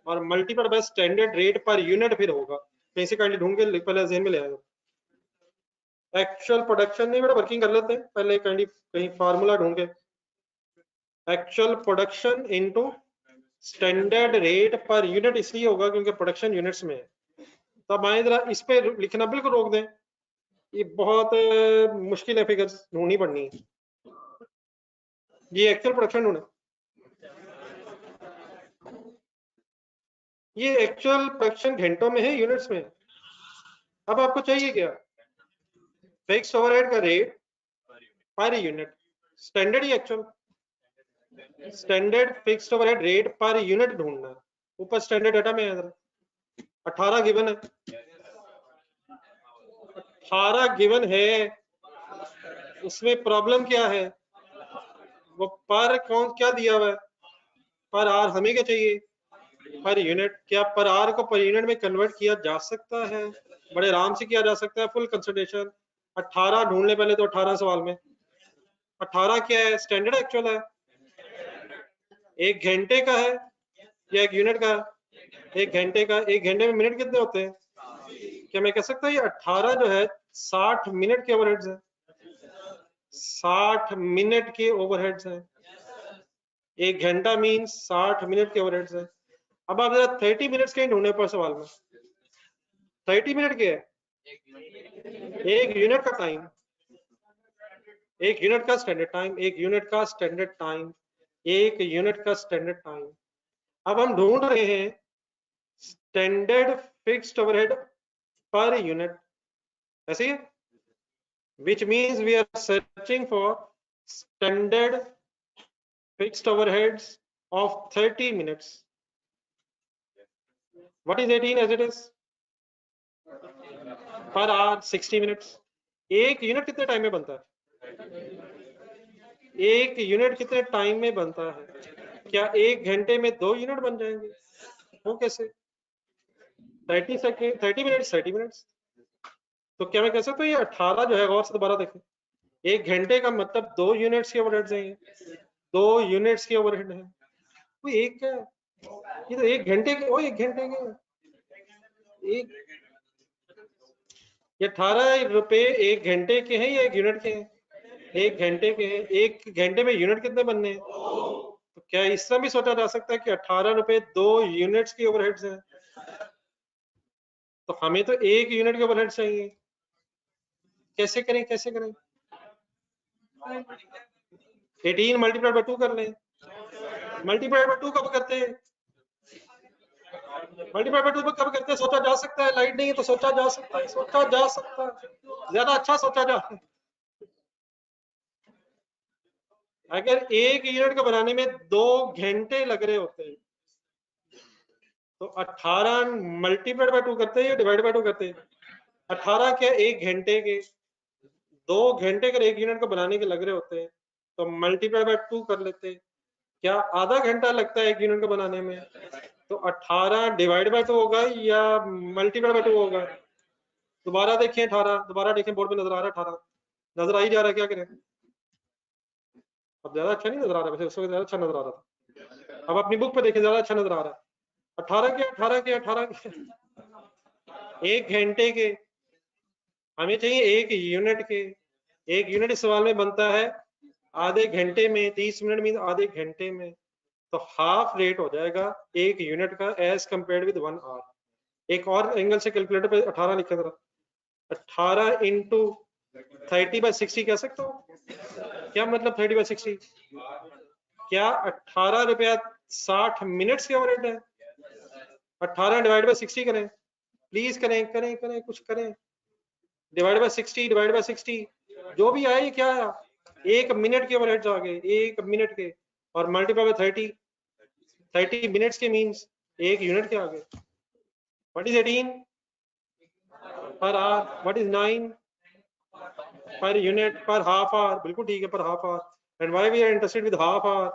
और multiplied by standard rate per unit फिर होगा, कहीं से काइंडली ढूंढ के पहले ज़हन में ले आए। एक्चुअल प्रोडक्शन नहीं, बेटा वर्किंग कर लेते हैं पहले, काइंडली कहीं फार्मूला ढूंढ के। Actual production into standard rate per unit इसलिए होगा क्योंकि प्रोडक्शन यूनिट्स में है। तब आए जरा इस पे लिखना बिल्कुल रोक दें, ये बहुत मुश्किल है, फिगर्स ढूंढनी पड़नी है। ये एक्चुअल प्रोडक्शन ढूंढे, ये एक्चुअल प्रोडक्शन घंटों में है यूनिट्स में। अब आपको चाहिए क्या? फिक्स ओवरहेड का रेट पर यूनिट, स्टैंडर्ड ही actual, standard fixed overhead rate per unit ढूंढना है। ऊपर स्टैंडर्ड डाटा में है, 18 गिवन है, 18 गिवन है, उसमें प्रॉब्लम क्या है? वो पर कौन क्या दिया हुआ है, पर आर हमें क्या चाहिए? Per unit. क्या पर आवर को पर यूनिट में कन्वर्ट किया जा सकता है? बड़े आराम से किया जा सकता है, फुल कंसिडरेशन। 18 ढूंढ ले पहले तो, 18 सवाल में 18 क्या है? स्टैंडर्ड एक्चुअल है, एक घंटे का है या एक यूनिट का? एक घंटे का। एक घंटे में मिनट कितने होते हैं? क्या मैं कह सकता हूँ ये 18 जो है 60 मिनट के ओवरहेड्स है, 60 मिनट के ओवरहेड्स है। एक घंटा मीन्स 60 मिनट के ओवरहेड्स है। अब आप जरा 30 मिनट्स के ढूंढने पर सवाल में 30 मिनट के है, एक यूनिट का टाइम, एक यूनिट का स्टैंडर्ड टाइम, एक यूनिट का स्टैंडर्ड टाइम, एक यूनिट का स्टैंडर्ड टाइम। अब हम ढूंढ रहे हैं standard fixed overhead per unit, ऐसे ही, which means we are searching for standard fixed overheads of 30 minutes. What is 18 as it is? Per hour 60 minutes. एक यूनिट कितने टाइम में बनता है? एक यूनिट कितने टाइम में बनता है? क्या एक घंटे में 2 यूनिट बन जाएंगे? वो कैसे? 30 सेकेंड, 30 मिनट्स, 30 मिनट्स। तो क्या मैं कह सकता हूँ ये 18 जो है, गौर से दोबारा देखें, एक घंटे का मतलब 2 यूनिट्स के ओवरहेड्स हैं, ये 2 यूनिट्स के ओवरहेड हैं। वो एक क्या है? ये तो एक घंटे के, वो एक घंटे के एक, ये 18 रुपए एक घंटे के हैं या एक यूनिट के हैं? एक घंटे के हैं। एक घंटे में यूनिट कितने बनने हैं? तो क्या इस तरह भी सोचा जा सकता है कि 18 रुपए 2 यूनिट्स की ओवरहेड्स हैं? तो हमें तो एक यूनिट के ओवरहेड चाहिए। कैसे करें, कैसे करें? 18 मल्टीप्लाइड बाय 2 कर लें। मल्टीप्लाइड बाय 2 कब करते हैं? मल्टीप्लाई बाय 2 कब करते हैं? सोचा जा सकता है, लाइट नहीं है तो सोचा जा सकता है, सोचा जा सकता है, ज्यादा अच्छा सोचा जा। अगर एक यूनिट को बनाने में 2 घंटे लग रहे होते हैं तो 18 मल्टीप्लाइड बाय 2 करते हैं या डिवाइड बाय 2 करते हैं? 18 क्या एक घंटे के, 2 घंटे अगर एक यूनिट को बनाने के लग रहे होते हैं तो मल्टीप्लाई बाय 2 कर लेते हैं। क्या आधा घंटा लगता है एक यूनिट को बनाने में? तो 18 डिवाइड बाय 2 होगा या मल्टीप्लाई बाय 2 होगा? दोबारा देखें 18, दोबारा देखें, बोर्ड में नजर आ रहा है 18, नजर आ ही जा रहा है, क्या करें? अब ज्यादा अच्छा नहीं नजर आ रहा, वैसे उस वक्त ज्यादा अच्छा नजर आ रहा था। अब अपनी बुक पे देखें, ज्यादा अच्छा नजर आ रहा है। 18 के 18 के 18 के एक घंटे के, हमें चाहिए एक यूनिट के। एक यूनिट इस सवाल में बनता है आधे घंटे में, 30 मिनट मीन आधे घंटे में, तो हाफ रेट हो जाएगा एक यूनिट का एज कंपेयर्ड विद 1 आवर। एक और एंगल से कैलकुलेटर पे 18 लिखा जरा, 18 इंटू 30/60 कह सकता हूँ? क्या मतलब 30/60? क्या 18 रुपया 60 मिनट्स के ओवरहेड है? 18 डिवाइड बाय 60 करें, प्लीज करें, करें करें, कुछ करें। डिवाइड बाय 60, डिवाइड बाय 60, जो भी आए, क्या आया? एक मिनट के ओवरहेड्स आ गए, एक मिनट के, और मल्टीप्लाई बाय 30, 30 मिनट्स के मींस एक यूनिट के आ गए। What is 18 per hour? What is 9 per unit? पर हाफ आवर, बिल्कुल ठीक है, पर half hour. And why we are interested with half hour?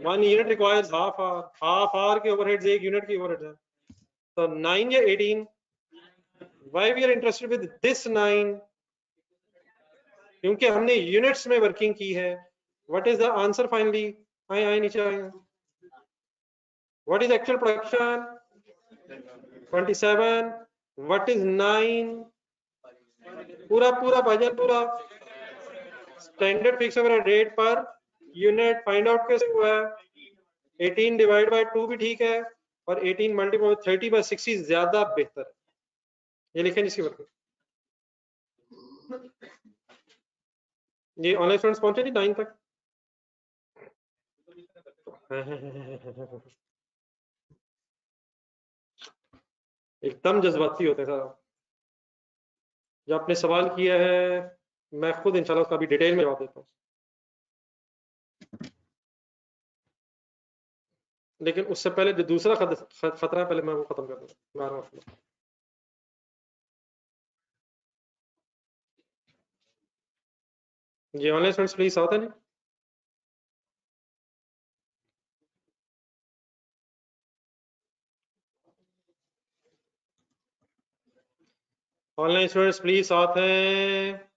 1 unit requires half hour, half hour के ओवरहेड्स एक यूनिट की ओवरहेड है। तो 9 या 18? Why we are interested with this 9? क्योंकि हमने यूनिट्स में वर्किंग की है। What is the answer finally? आए आए नीचे आए। What is actual production? 27। What is 9? पूरा पूरा भाजन पूरा। Standard fix rate per unit find out कैसे हुआ है? 18 डिवाइड बाय 2 भी ठीक है, और 18 मल्टीप्लाई 30/60 ज्यादा बेहतर है। ये लिखें इसकी वर्किंग। ये ऑनलाइन स्टूडेंट्स पहुंचे नहीं 9 तक? एकदम जज्बाती होते हैं साहब। जो आपने सवाल किया है मैं खुद इंशाल्लाह उसका भी डिटेल में जवाब देता हूँ, लेकिन उससे पहले जो दूसरा खतरा है पहले मैं वो खत्म कर दूँ। जी ऑनलाइन स्टूडेंट्स प्लीज सावधान। ऑनलाइन स्टूडेंट्स प्लीज साथ हैं।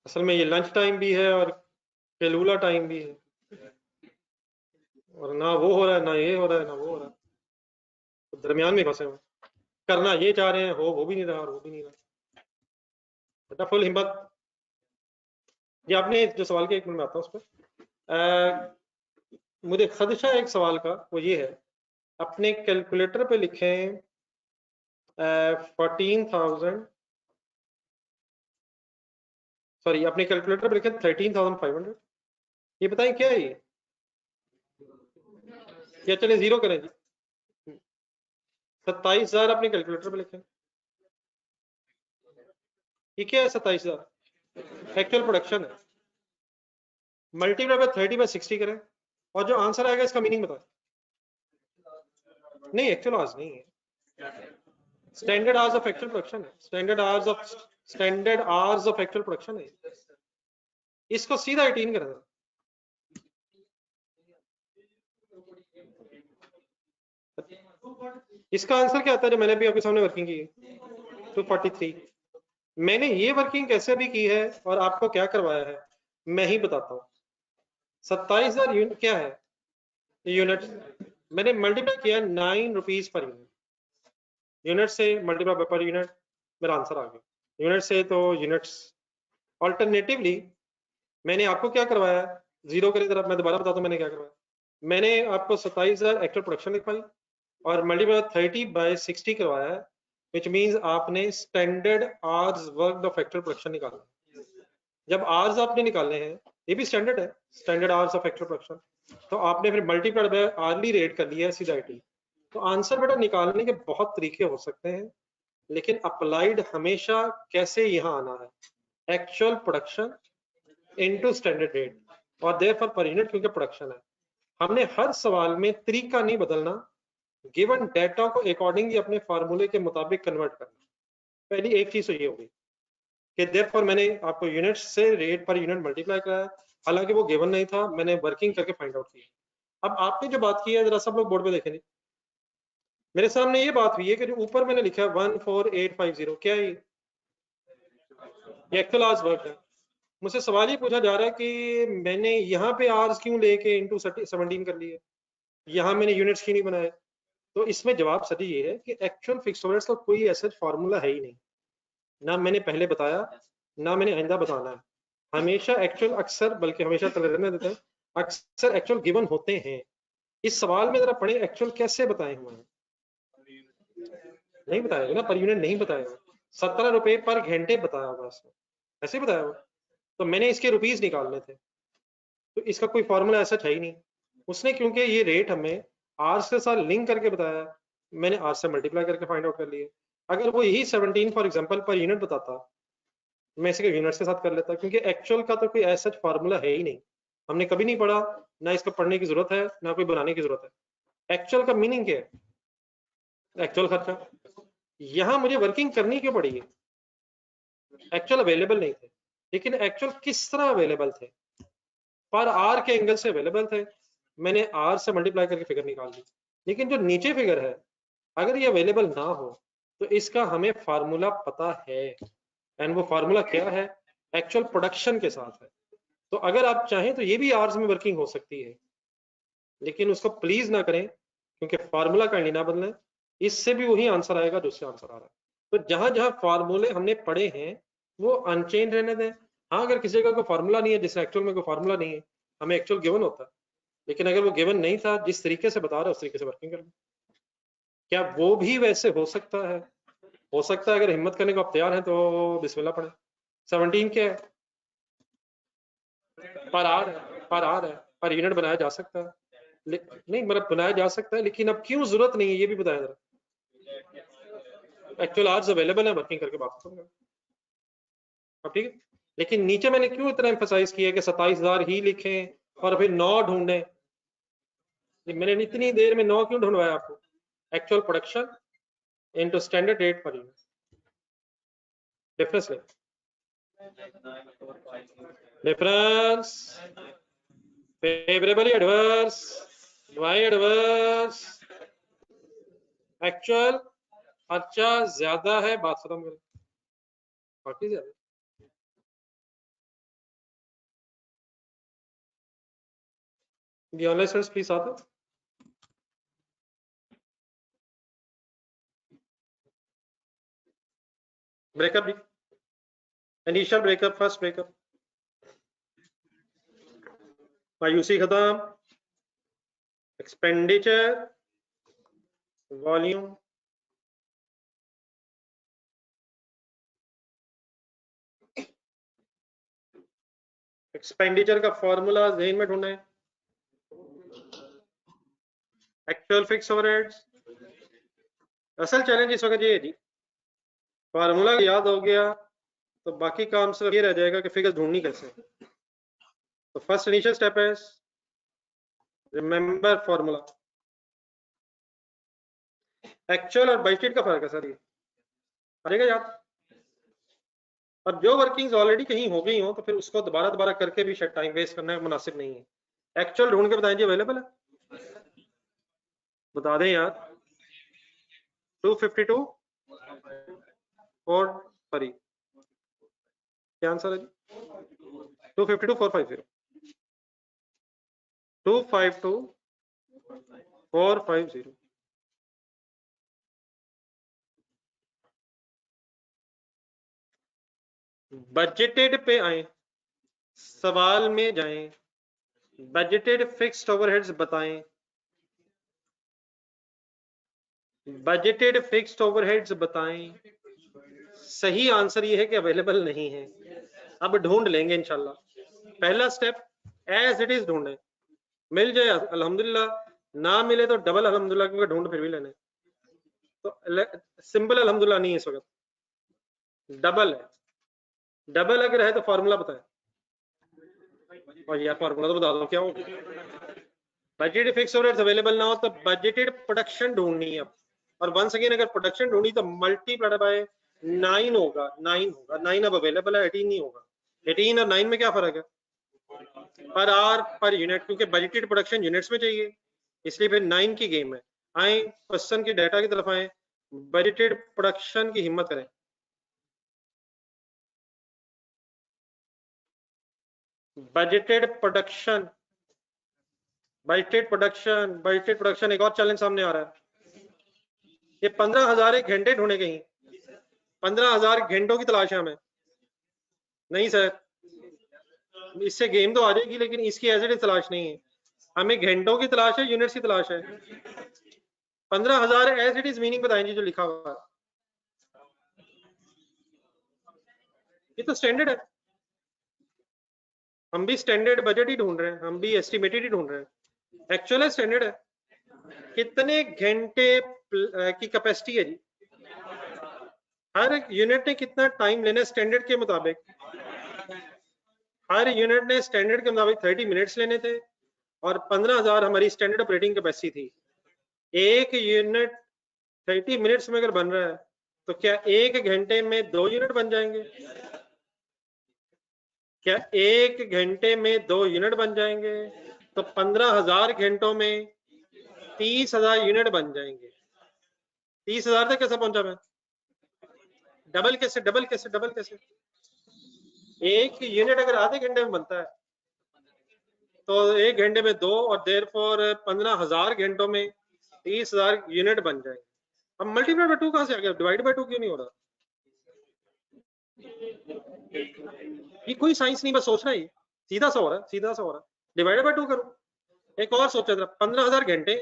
असल में ये लंच टाइम भी है और कैलूला टाइम भी है, और ना वो हो रहा है, ना ये हो रहा है, ना वो हो रहा है, तो दरमियान में फंसे हुए। करना ये चाह रहे हैं, हो भी नहीं रहा और हो भी नहीं रहा। बेटा फुल हिम्मत। ये आपने जो सवाल किया, एक मिनट में आता हूँ उस पर। मुझे खदशा एक सवाल का, वो ये है, अपने कैलकुलेटर पे लिखें 14,000, सॉरी अपने कैलकुलेटर पे लिखें 13,500। ये बताएं क्या है ये? या चले जीरो करें जी, 27,000 अपने कैलकुलेटर पे लिखें। ये क्या है 27,000? एक्चुअल प्रोडक्शन है। मल्टीप्लाई बाय 30 बाय 60 करें, और जो आंसर आएगा इसका मीनिंग बताएं। नहीं, एक्चुअल आवर्स नहीं है, standard hours of actual production है। Standard hours of actual production है। इसको सीधा 18 कर देना। इसका आंसर क्या आता है जो मैंने भी आपके सामने वर्किंग की है? 243। मैंने ये वर्किंग कैसे भी की है और आपको क्या करवाया है मैं ही बताता हूँ। 27,000 यूनिट क्या है? यूनिट मैंने मल्टीप्लाई किया 9 रुपीज पर यूनिट। यूनिट से मल्टीप्लाई पर यूनिट, मेरा आंसर आ गया। यूनिट से तो यूनिट्स। ऑल्टरनेटिवली मैंने आपको क्या करवाया, जीरो करे तरफ मैं दोबारा बताता हूँ मैंने क्या करवाया। मैंने आपको 27,000 एक्चुअल प्रोडक्शन लिखवाई और मल्टीप्लाई 30 बाय 60 करवाया है, विच मींस आपने standard hours worked of actual production निकाला। जब आवर्स आपने निकालने हैं, ये भी स्टैंडर्ड है, standard hours of actual production, तो आपने फिर मल्टीप्लाइड बाय आवर्ली रेट कर लिया है सीधा 80। तो आंसर बेटा निकालने के बहुत तरीके हो सकते हैं, लेकिन अप्लाइड हमेशा कैसे यहाँ आना है, actual production into standard rate, और देयरफॉर पर यूनिट क्योंकि प्रोडक्शन है। हमने हर सवाल में तरीका नहीं बदलना, गिवन डेटा को अकॉर्डिंगली अपने फार्मूले के मुताबिक कन्वर्ट करना। पहली एक चीज तो ये होगी कि देयरफॉर मैंने आपको यूनिट से रेट पर यूनिट मल्टीप्लाई कराया, हालांकि वो गिवन नहीं था, मैंने वर्किंग करके फाइंड आउट किया। अब आपने जो बात की है जरा सब लोग बोर्ड पे देखेंगे, मेरे सामने ये बात हुई है कि जो ऊपर मैंने लिखा है 14850, क्या है ये एक्चुअल आवर्स वर्क है। मुझसे सवाल ये पूछा जा रहा है कि मैंने यहाँ पे आवर्स क्यों लेके इंटू 17 कर लिए, यहाँ मैंने यूनिट्स क्यों नहीं बनाए। तो इसमें जवाब सही ये है कि एक्चुअल फिक्स ओवरहेड्स का कोई ऐसा फार्मूला है ही नहीं, ना मैंने पहले बताया ना मैंने आइंदा बताना है। हमेशा एक्चुअल अक्सर, बल्कि हमेशा चले रहने देते हैं, अक्सर एक्चुअल गिवन होते हैं। इस सवाल में जरा पढ़े एक्चुअल कैसे बताए हुए हैं, नहीं बताया ना, पर यूनिट नहीं बताया हुआ। 17 रुपए पर घंटे बताया हुआ उसने, ऐसे बताया हुआ। तो मैंने इसके रुपीज निकालने थे, तो इसका कोई फॉर्मूला ऐसा है ही नहीं। उसने क्योंकि ये रेट हमें आवर्स के साथ लिंक करके बताया, मैंने आवर्स से मल्टीप्लाई करके फाइंड आउट कर लिए। अगर वो यही 17 फॉर एग्जांपल पर यूनिट बताता, मैं इसे यूनिट्स के साथ कर लेता, क्योंकि एक्चुअल का तो कोई ऐसा फार्मूला है ही नहीं, हमने कभी नहीं पढ़ा, ना इसको पढ़ने की जरूरत है ना कोई बनाने की जरूरत है। एक्चुअल का मीनिंग क्या है? एक्चुअल खर्चा। यहाँ मुझे वर्किंग करनी क्यों पड़ी है? एक्चुअल अवेलेबल नहीं थे, लेकिन एक्चुअल किस तरह अवेलेबल थे? पर आर के एंगल से अवेलेबल थे, मैंने आर से मल्टीप्लाई करके फिगर निकाल दी। लेकिन जो नीचे फिगर है, अगर ये अवेलेबल ना हो तो इसका हमें फार्मूला पता है, एंड वो फार्मूला क्या है? एक्चुअल प्रोडक्शन के साथ है। तो अगर आप चाहें तो ये भी आवर्स में वर्किंग हो सकती है, लेकिन उसको प्लीज ना करें, क्योंकि फार्मूला काइंडली ना बदलें, इससे भी वही आंसर आएगा जो उससे आंसर आ रहा है। तो जहां जहां फार्मूले हमने पढ़े हैं वो अनचेंज रहने दें। हाँ, अगर किसी जगह कोई फार्मूला नहीं है, जैसे एक्चुअल में कोई फार्मूला नहीं है, हमें एक्चुअल गिवन होता है, लेकिन अगर वो गिवन नहीं था, जिस तरीके से बता रहा है उस तरीके से वर्किंग करना। क्या वो भी वैसे हो सकता है? हो सकता है, अगर हिम्मत करने को आप तैयार हैं तो बिस्मिल्लाह पढ़े। 17 क्या है? पर आर है, पर आर है, पर यूनिट बनाया जा सकता है। नहीं मतलब बनाया जा सकता है, लेकिन अब क्यों जरूरत नहीं है ये भी बताया जरा। एक्चुअल आवर्स अवेलेबल है, वर्किंग करके बात करूंगा। अब ठीक है, लेकिन नीचे मैंने क्यों इतना एम्फसाइज किया कि 27,000 ही लिखें और फिर 9 ढूंढें। मैंने इतनी देर में 9 क्यों ढूंढवाया आपको? Actual production into standard rate per unit, difference ले, difference favourable adverse, why adverse, actual खर्चा ज्यादा है, बात खत्म करें, बाकी ज्यादा। The online students please आते ब्रेकअप भी, इनिशियल ब्रेकअप, फर्स्ट ब्रेकअप, मायूसी खत्म, एक्सपेंडिचर, वॉल्यूम, एक्सपेंडिचर का फॉर्मूला ज़हन में ढूंढे, एक्चुअल फिक्स ओवरहेड्स। असल चैलेंज इस वक्त ये है जी, फार्मूला याद हो गया तो बाकी काम सिर्फ ये रह जाएगा कि फिगर ढूंढनी कैसे। तो फर्स्ट इनिशियल स्टेप है रिमेंबर फार्मूला। एक्चुअल और बजटेड का फर्क है सर, ये आ जाएगा याद। और जो वर्किंग्स ऑलरेडी कहीं हो गई हो तो फिर उसको दोबारा दोबारा करके भी शायद टाइम वेस्ट करना मुनासिब नहीं है। एक्चुअल ढूंढ के बताएं जी, अवेलेबल है, बता दें यार। 252 और सॉरी क्या आंसर है जी? 252 450, 252 450। बजटेड पे आए, सवाल में जाएं, बजटेड फिक्स्ड ओवरहेड्स बताएं, बजटेड फिक्स्ड ओवरहेड्स बताएं। सही आंसर ये है कि अवेलेबल नहीं है। अब ढूंढ लेंगे इंशाल्लाह। पहला स्टेप एज इट इज ढूंढें, मिल जाए अल्हम्दुलिल्लाह, ना मिले तो डबल अल्हम्दुलिल्लाह, क्योंकि ढूंढ फिर भी लेने। तो सिंपल अल्हम्दुलिल्लाह नहीं है इस वक्त, डबल है। डबल अगर है तो फॉर्मूला बताएं। और यार फॉर्मूला तो बता दो क्या हो। बजटेड फिक्स ओवरहेड्स अवेलेबल ना हो तो बजटेड प्रोडक्शन ढूंढनी है। और वंस अगेन अगर प्रोडक्शन ढूंढी तो मल्टीप्लाइड बाय 9 होगा, 9 होगा। 9 अब अवेलेबल है, 18 नहीं होगा। 18 और 9 में क्या फर्क है? पर आवर पर यूनिट, क्योंकि बजटेड प्रोडक्शन यूनिट्स में चाहिए, इसलिए फिर 9 की गेम है। आए क्वेश्चन के डाटा की तरफ आए, बजटेड प्रोडक्शन की हिम्मत करें। Budgeted production, budgeted production, budgeted production. एक और चैलेंज सामने आ रहा है, ये 15,000 एक घंटे ढूंढे कहीं, 15,000 घंटों की तलाश है हमें। नहीं सर, इससे गेम तो आ जाएगी लेकिन इसकी एज इट इज तलाश नहीं है। हमें घंटों की तलाश है, यूनिट्स की तलाश है। 15,000 एज इट इज मीनिंग बताएंगे जो लिखा हुआ है। ये तो स्टैंडर्ड है, हम भी स्टैंडर्ड बजट ही ढूंढ रहे हैं, हम भी एस्टिमेटेड ही ढूंढ रहे हैं। एक्चुअल स्टैंडर्ड है। कितने घंटे की कैपेसिटी है जी, हर यूनिट ने कितना टाइम लेना है स्टैंडर्ड के मुताबिक। हर यूनिट ने स्टैंडर्ड के मुताबिक 30 मिनट्स लेने थे और 15,000 हमारी स्टैंडर्ड ऑपरेटिंग कैपेसिटी थी। एक यूनिट 30 मिनट्स में अगर बन रहा है तो क्या एक घंटे में 2 यूनिट बन जाएंगे? क्या एक घंटे में 2 यूनिट बन जाएंगे? तो 15,000 घंटों में 30,000 यूनिट बन जाएंगे। 30,000 तक कैसे पहुंचा मैं? डबल कैसे, डबल कैसे, डबल कैसे? एक यूनिट अगर आधे घंटे में बनता है तो एक घंटे में 2 और देर फॉर 15,000 घंटों में 30,000 यूनिट बन जाएंगे। अब मल्टीप्लाई बाय 2 कहां से आ गया? डिवाइड बाय 2 क्यों नहीं हो रहा? ये कोई साइंस नहीं, बस सोचना ही, सीधा सा हो रहा है, सीधा सा हो रहा है। डिवाइड बाय 2 करो। एक और सोचा था, 15,000 घंटे,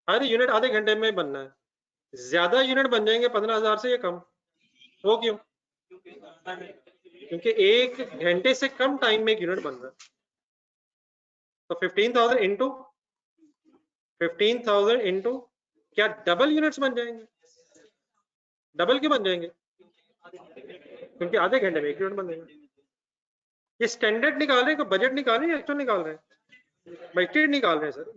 हर यूनिट आधे घंटे में बनना है, ज्यादा यूनिट बन जाएंगे 15,000 से, ये कम। वो क्यों? क्योंकि एक घंटे से कम टाइम में एक यूनिट बन रहा है। तो 15,000 इंटू 15,000 इंटू, क्या डबल यूनिट्स बन जाएंगे? डबल क्यों बन जाएंगे? क्योंकि आधे घंटे में एक यूनिट बन जाएंगे। ये स्टैंडर्ड निकाल रहे हैं, बजट निकाल रहे हैं, एक्चुअल निकाल रहे हैं? बजटेड निकाल रहे हैं सर।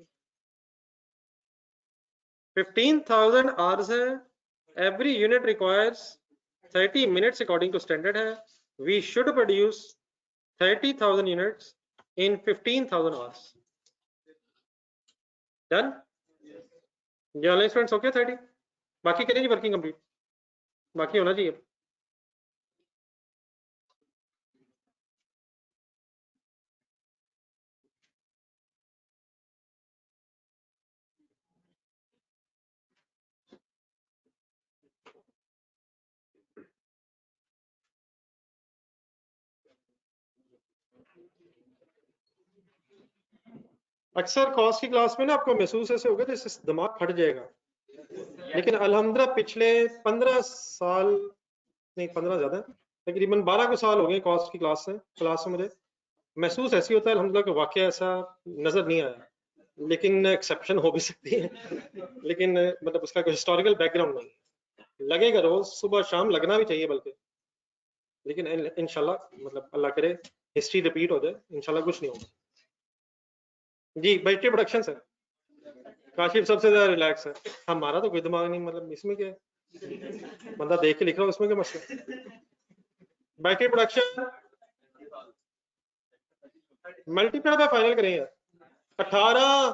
15,000 आवर्स है, every unit requires 30 minutes according to standard है। we should produce 30,000 units in 15,000 hours। Done? ये ऑनलाइन स्टूडेंट्स ओके? 30 बाकी करें जी वर्किंग कंप्लीट, बाकी होना चाहिए। अक्सर कॉस्ट की क्लास में ना आपको महसूस ऐसे होगा जैसे दिमाग फट जाएगा, लेकिन अल्हम्दुलिल्लाह पिछले 15 साल, नहीं 15 ज्यादा, तकरीबन 12 को साल हो गए कॉस्ट की क्लास से मुझे महसूस ऐसी होता है अल्हम्दुलिल्लाह कि वाकया ऐसा नजर नहीं आया, लेकिन एक्सेप्शन हो भी सकती है, लेकिन मतलब उसका कोई हिस्टोरिकल बैकग्राउंड नहीं, लगेगा रोज सुबह शाम लगना भी चाहिए बल्कि, लेकिन इंशाल्लाह मतलब अल्लाह करे हिस्ट्री रिपीट हो जाए, इंशाल्लाह कुछ नहीं होगा। जी बैटरी प्रोडक्शन सर, काशिफ सबसे ज्यादा रिलैक्स है, हमारा तो कोई दिमाग नहीं, मतलब इसमें क्या है, बंदा देख के लिख रहा हूँ, इसमें क्या मसला। Battery production multiply by final करेंगे 18,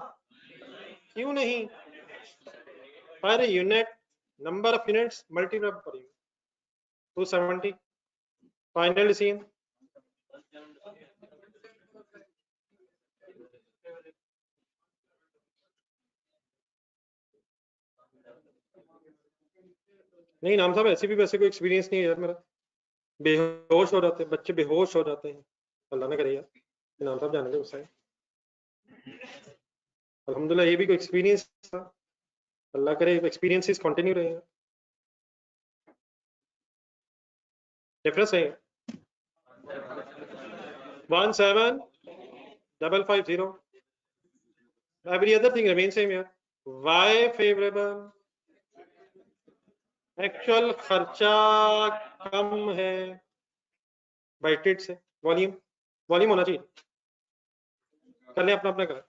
क्यों नहीं, per unit number of units multiply करेंगे 270 फाइनल डिसीजन। नहीं नाम साहब ऐसे भी वैसे कोई एक्सपीरियंस नहीं है यार मेरा, बेहोश हो जाते हैं बच्चे, बेहोश हो जाते हैं, अल्लाह ना करे यार, नाम साहब जाने गुस्सा है, अल्हम्दुलिल्लाह ये भी कोई एक्सपीरियंस था, अल्लाह करे एक्सपीरियंसेस कंटिन्यू रहे, डिफरेंस है 17550, every other thing remains same यार, y फेवरेबल, एक्चुअल खर्चा कम है बाइटेड से, वॉल्यूम वॉल्यूम होना चाहिए, कर लें अपना अपना करें।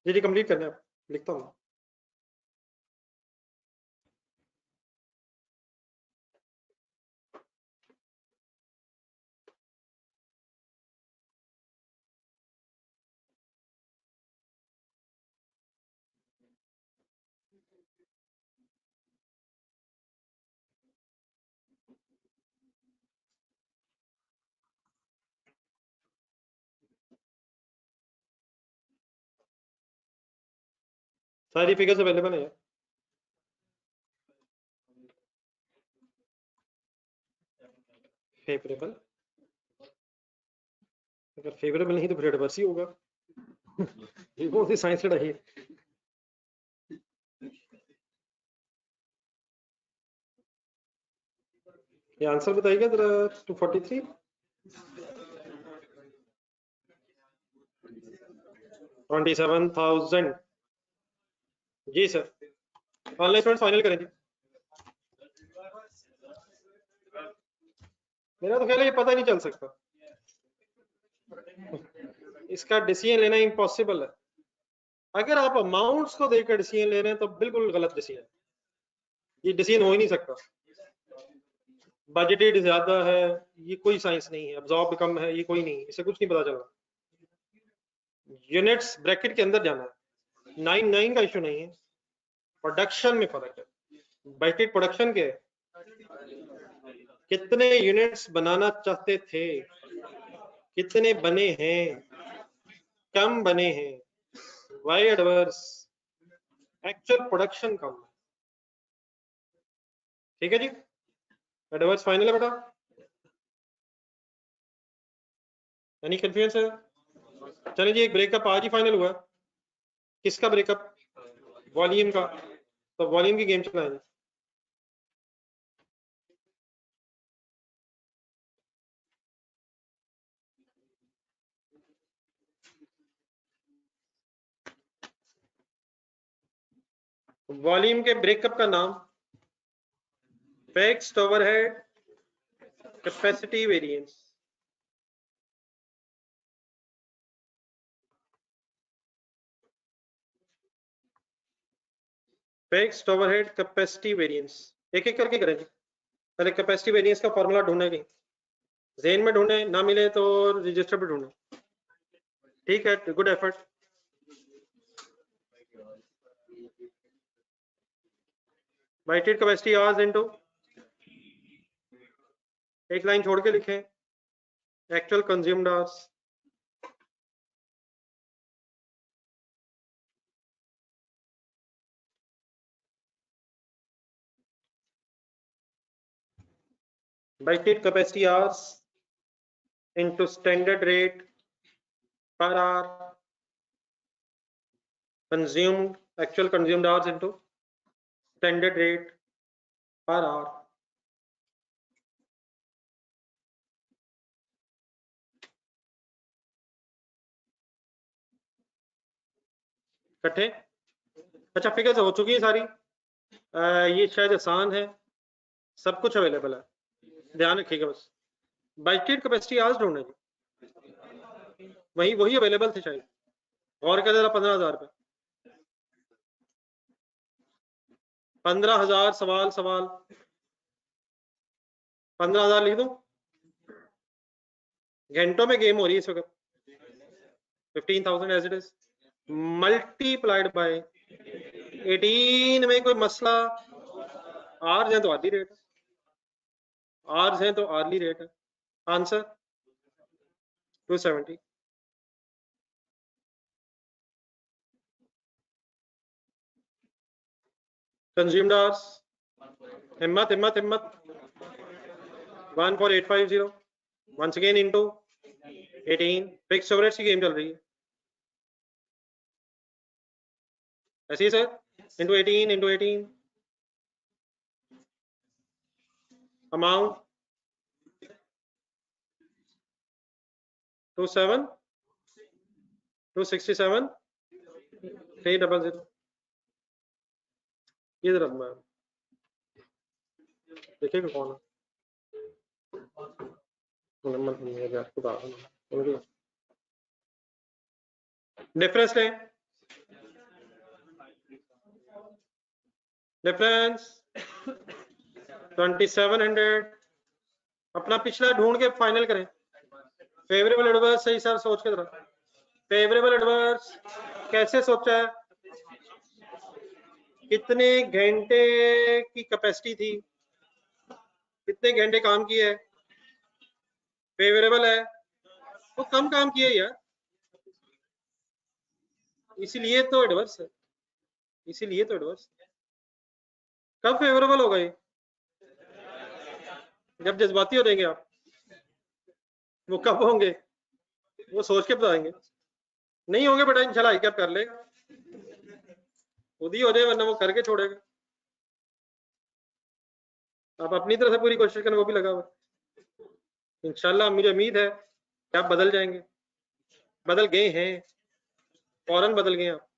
जी जी कंप्लीट करना है, लिखता हूँ। सारी फिगर्स अवेलेबल है, फेवरेबल, अगर फेवरेबल नहीं तो फिर एडवर्स ही होगा, ये कौन सी साइंस लड़ाई है। ये आंसर बताइएगा जरा, 243 27,000। जी सर, ऑनलाइन स्टूडेंट फाइनल करें जी, मेरा तो ख्याल है ये पता नहीं चल सकता, इसका डिसीजन लेना इम्पॉसिबल है, अगर आप अमाउंट्स को देखकर डिसीजन ले रहे हैं तो बिल्कुल गलत डिसीजन, ये डिसीजन हो ही नहीं सकता, बजटेड ज्यादा है, ये कोई साइंस नहीं है, अब्जॉर्ब कम है, ये कोई नहीं, इसे कुछ नहीं पता चल रहा, यूनिट्स ब्रैकेट के अंदर जाना है, 9 का इशू नहीं है, प्रोडक्शन में फर्क है, बैटरी प्रोडक्शन के कितने यूनिट्स बनाना चाहते थे, कितने बने हैं, कम बने हैं, वाई एडवर्स, एक्चुअल प्रोडक्शन कम है, ठीक है जी, एडवर्स फाइनल है बेटा, यानी कंफ्यूजन है। चलिए जी एक ब्रेकअप आज ही फाइनल हुआ, किसका ब्रेकअप, वॉल्यूम का, तो वॉल्यूम की गेम चलाएंगे। वॉल्यूम के ब्रेकअप का नाम fixed overhead capacity variance, fixed overhead capacity variance, एक एक करके करेंगे। पहले कैपेसिटी वेरिएंस का फॉर्मूला ढूंढेंगे, जेन में ढूंढे, ना मिले तो रजिस्टर पे ढूंढे। ठीक है, good effort. Bited capacity hours into, एक लाइन छोड़ के लिखें, actual consumed hours. Bited capacity hours into standard rate per hour consumed, actual consumed hours into standard rate per hour। इकट्ठे, अच्छा फिगर्स हो चुकी है सारी। ये शायद आसान है, सब कुछ अवेलेबल है, ध्यान रखिएगा बस। बाइटेड कैपेसिटी आवर्स ढूंढने की, वही वही अवेलेबल थे शायद, और क्या जरा 15,000 पे, 15,000 सवाल 15,000 लिख दूं, घंटों में गेम हो रही है इस वक्त। 15,000 as it is multiplied by 18 में कोई मसला, आर्स है तो आधी रेट है, आर्स है तो आर्ली रेट है। आंसर 270। कंज्यूम्ड आवर्स, हिम्मत हिम्मत हिम्मत, 14850 once again into 18। Fix overheads की गेम चल रही है ऐसी सर, इनटू 18 अमाउंट 27 267 300। ये जरा देखिएगा कौन है, डिफरेंस लें, डिफरेंस 2700। अपना पिछला ढूंढ के फाइनल करें। फेवरेबल एडवर्स सही सर, सोच के जरा, फेवरेबल एडवर्स कैसे सोचा है, कितने घंटे की कैपेसिटी थी, कितने घंटे काम किए है, फेवरेबल है तो कम काम किए यार, इसीलिए तो एडवर्स है, इसीलिए तो एडवर्स। कब फेवरेबल होगा ये, जब जज्बाती हो जाएंगे आप। वो कब होंगे, वो सोच के बताएंगे। नहीं होंगे बेटा इंशाल्लाह क्या कर लेगा, खुद ही हो जाए, वरना वो करके छोड़ेगा। आप अपनी तरफ से पूरी कोशिश करें, वो भी लगा हुआ इंशाल्लाह। मुझे उम्मीद है कि आप बदल जाएंगे, बदल गए हैं, फौरन बदल गए आप।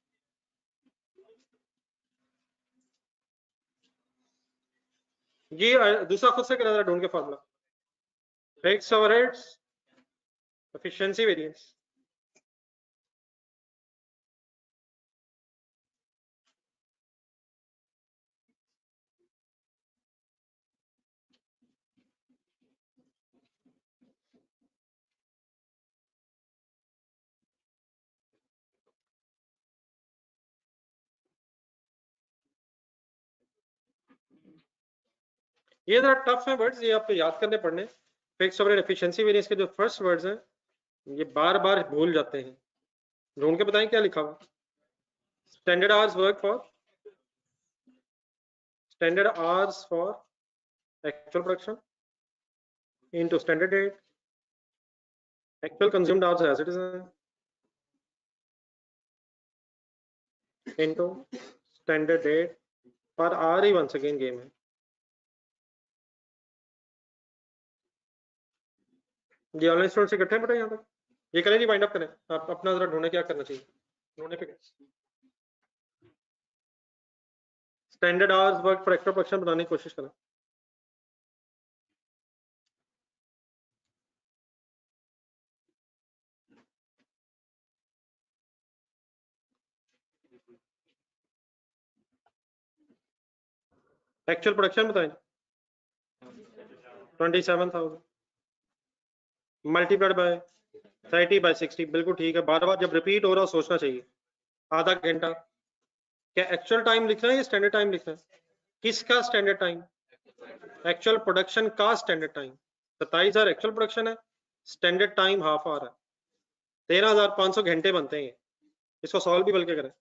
ये दूसरा खुद से करा ढूंढ के formula, fixed overheads efficiency variance. ये जरा टफ है वर्ड्स, ये आपको याद करने पड़ने। फिक्स्ड ओवरहेड एफिशिएंसी वेरिएंस के जो फर्स्ट वर्ड्स हैं ये बार बार भूल जाते हैं, ढूंढ के बताएं क्या लिखा हुआ। Standard hours work for, standard hours for actual production into standard rate, actual consumed hours as it is into standard rate per hour ही वंस अगेन गेम है। ये ऑनलाइन स्टूडेंट से इकट्ठे बेटा यहाँ तक, ये करें नहीं, वाइंड अप करें, आप अपना जरा ढूंढे क्या करना चाहिए, ढूंढने पे standard hours work for actual production बनाने की कोशिश करें। एक्चुअल प्रोडक्शन बताएं 27,000 मल्टीप्लाइड बाय 30/60, बिल्कुल ठीक है। बार बार जब रिपीट हो रहा हो सोचना चाहिए। आधा घंटा, क्या एक्चुअल टाइम लिखना है या स्टैंडर्ड टाइम लिखना है? किसका स्टैंडर्ड टाइम? एक्चुअल प्रोडक्शन का स्टैंडर्ड टाइम। 27,000 एक्चुअल प्रोडक्शन है, स्टैंडर्ड टाइम हाफ आवर है। 13,500 घंटे बनते हैं। इसको सॉल्व भी बल्कि करें,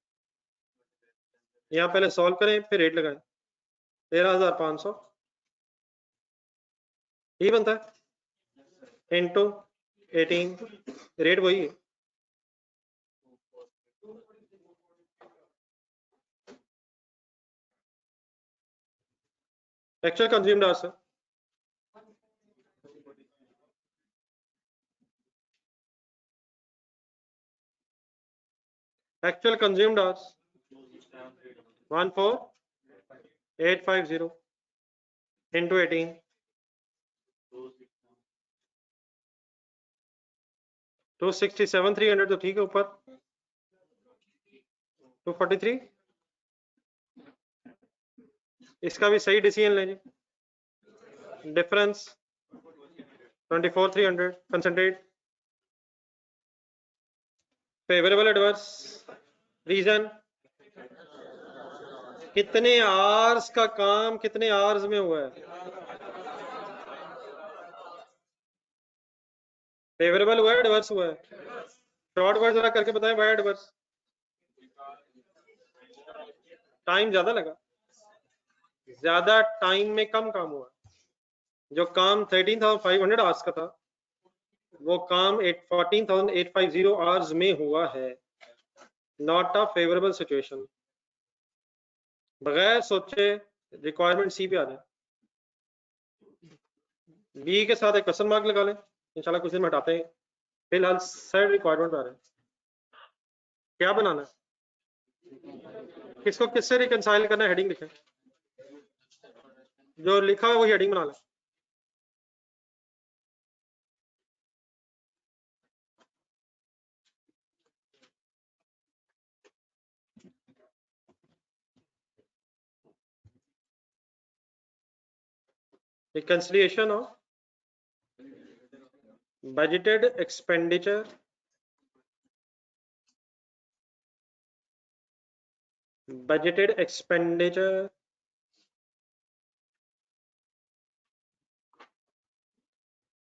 यहाँ पहले सॉल्व करें फिर रेट लगाएं। 13,500 ये बनता है इंटू 18, रेट वही है। एक्चुअल कंज्यूम्ड आवर्स है, एक्चुअल कंज्यूम्ड आवर्स 14,850 इंटू 18, 267,300 तो ठीक है। ऊपर 243, इसका भी सही डिसीजन लेंगे। Difference 24,300, concentrate favourable adverse, reason कितने आवर्स का काम कितने आवर्स में हुआ है। फेवरेबल हुआ है एडवर्स हुआ है? शॉर्ट वर्ड जरा करके बताएं भाई। एडवर्स टाइम ज्यादा लगा, ज्यादा टाइम में कम काम हुआ। जो काम 13,500 आवर्स का था वो काम 14,850 आवर्स में हुआ है। Not a favourable situation. बगैर सोचे रिक्वायरमेंट सी पे आ जाए, बी के साथ एक क्वेश्चन मार्क लगा लें, इंशाल्लाह कुछ दिन में हटाते हैं। फिलहाल सर रिक्वायरमेंट आ रहे हैं, क्या बनाना है, किसको किससे रिकंसाइल करना है, हेडिंग लिखें, जो लिखा है वही हेडिंग बना लें। Reconciliation of budgeted expenditure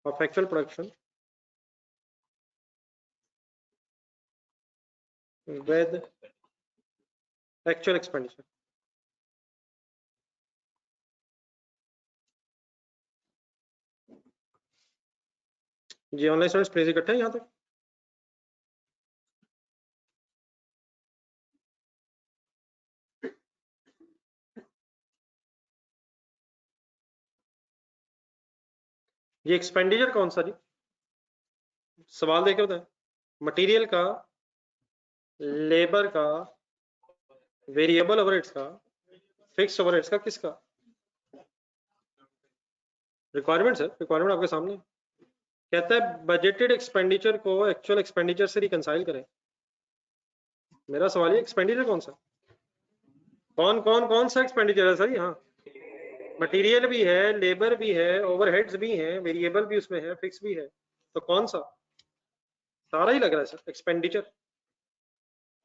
of actual production with actual expenditure। जी ऑनलाइन स्टूडेंट्स प्लीज इकट्ठे हैं यहाँ तक। ये एक्सपेंडिचर कौन सा जी, सवाल देखे बताएं। मटेरियल का, लेबर का, वेरिएबल ओवरहेड्स का, फिक्स्ड ओवरहेड्स का, किसका? रिक्वायरमेंट्स है, रिक्वायरमेंट आपके सामने कहता है बजटेड एक्सपेंडिचर को एक्चुअल एक्सपेंडिचर से रिकंसाइल करें। मेरा सवाल है एक्सपेंडिचर कौन सा, कौन सा एक्सपेंडिचर है सर? यहाँ मटेरियल भी है, लेबर भी है, ओवरहेड्स भी हैं, वेरिएबल भी उसमें है, फिक्स भी है, तो कौन सा? सारा ही लग रहा है सर एक्सपेंडिचर।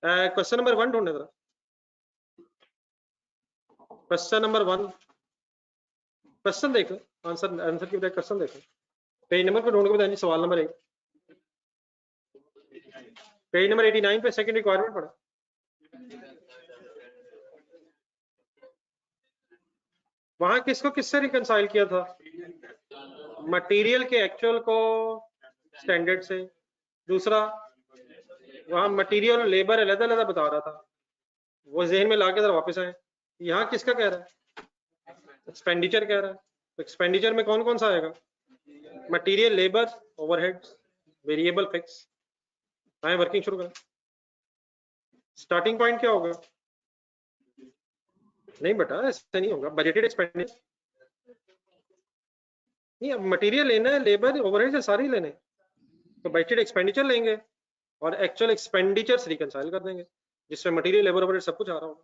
क्वेश्चन नंबर 1 ढूंढने जरा, क्वेश्चन नंबर 1, क्वेश्चन देखो, आंसर की बजाय क्वेश्चन देखो। पेज नंबर पे ढूंढ के बताइए। सवाल नंबर 1 पेज नंबर 89 पे सेकंड रिक्वायरमेंट पढ़ा। वहां किसको किससे रिकंसाइल किया था? मटेरियल के एक्चुअल को स्टैंडर्ड से। दूसरा वहां मटेरियल और लेबर अलग अलग बता रहा था, वो जहन में लाके जरा वापस आए। यहाँ किसका कह रहा है? एक्सपेंडिचर कह रहा है। तो एक्सपेंडिचर में कौन कौन सा आएगा? Material, labour, overheads, variable, fix. आए वर्किंग शुरू करें। स्टार्टिंग पॉइंट क्या होगा? नहीं बेटा ऐसा नहीं होगा, बजटेड एक्सपेंडिचर नहीं, अब मटेरियल लेना है, लेबर, ओवरहेड सारे ही लेने, तो बजटेड एक्सपेंडिचर लेंगे और एक्चुअल एक्सपेंडिचर से रिकंसाइल कर देंगे जिसमें मटेरियल, लेबर, ओवरहेड सब कुछ आ रहा होगा।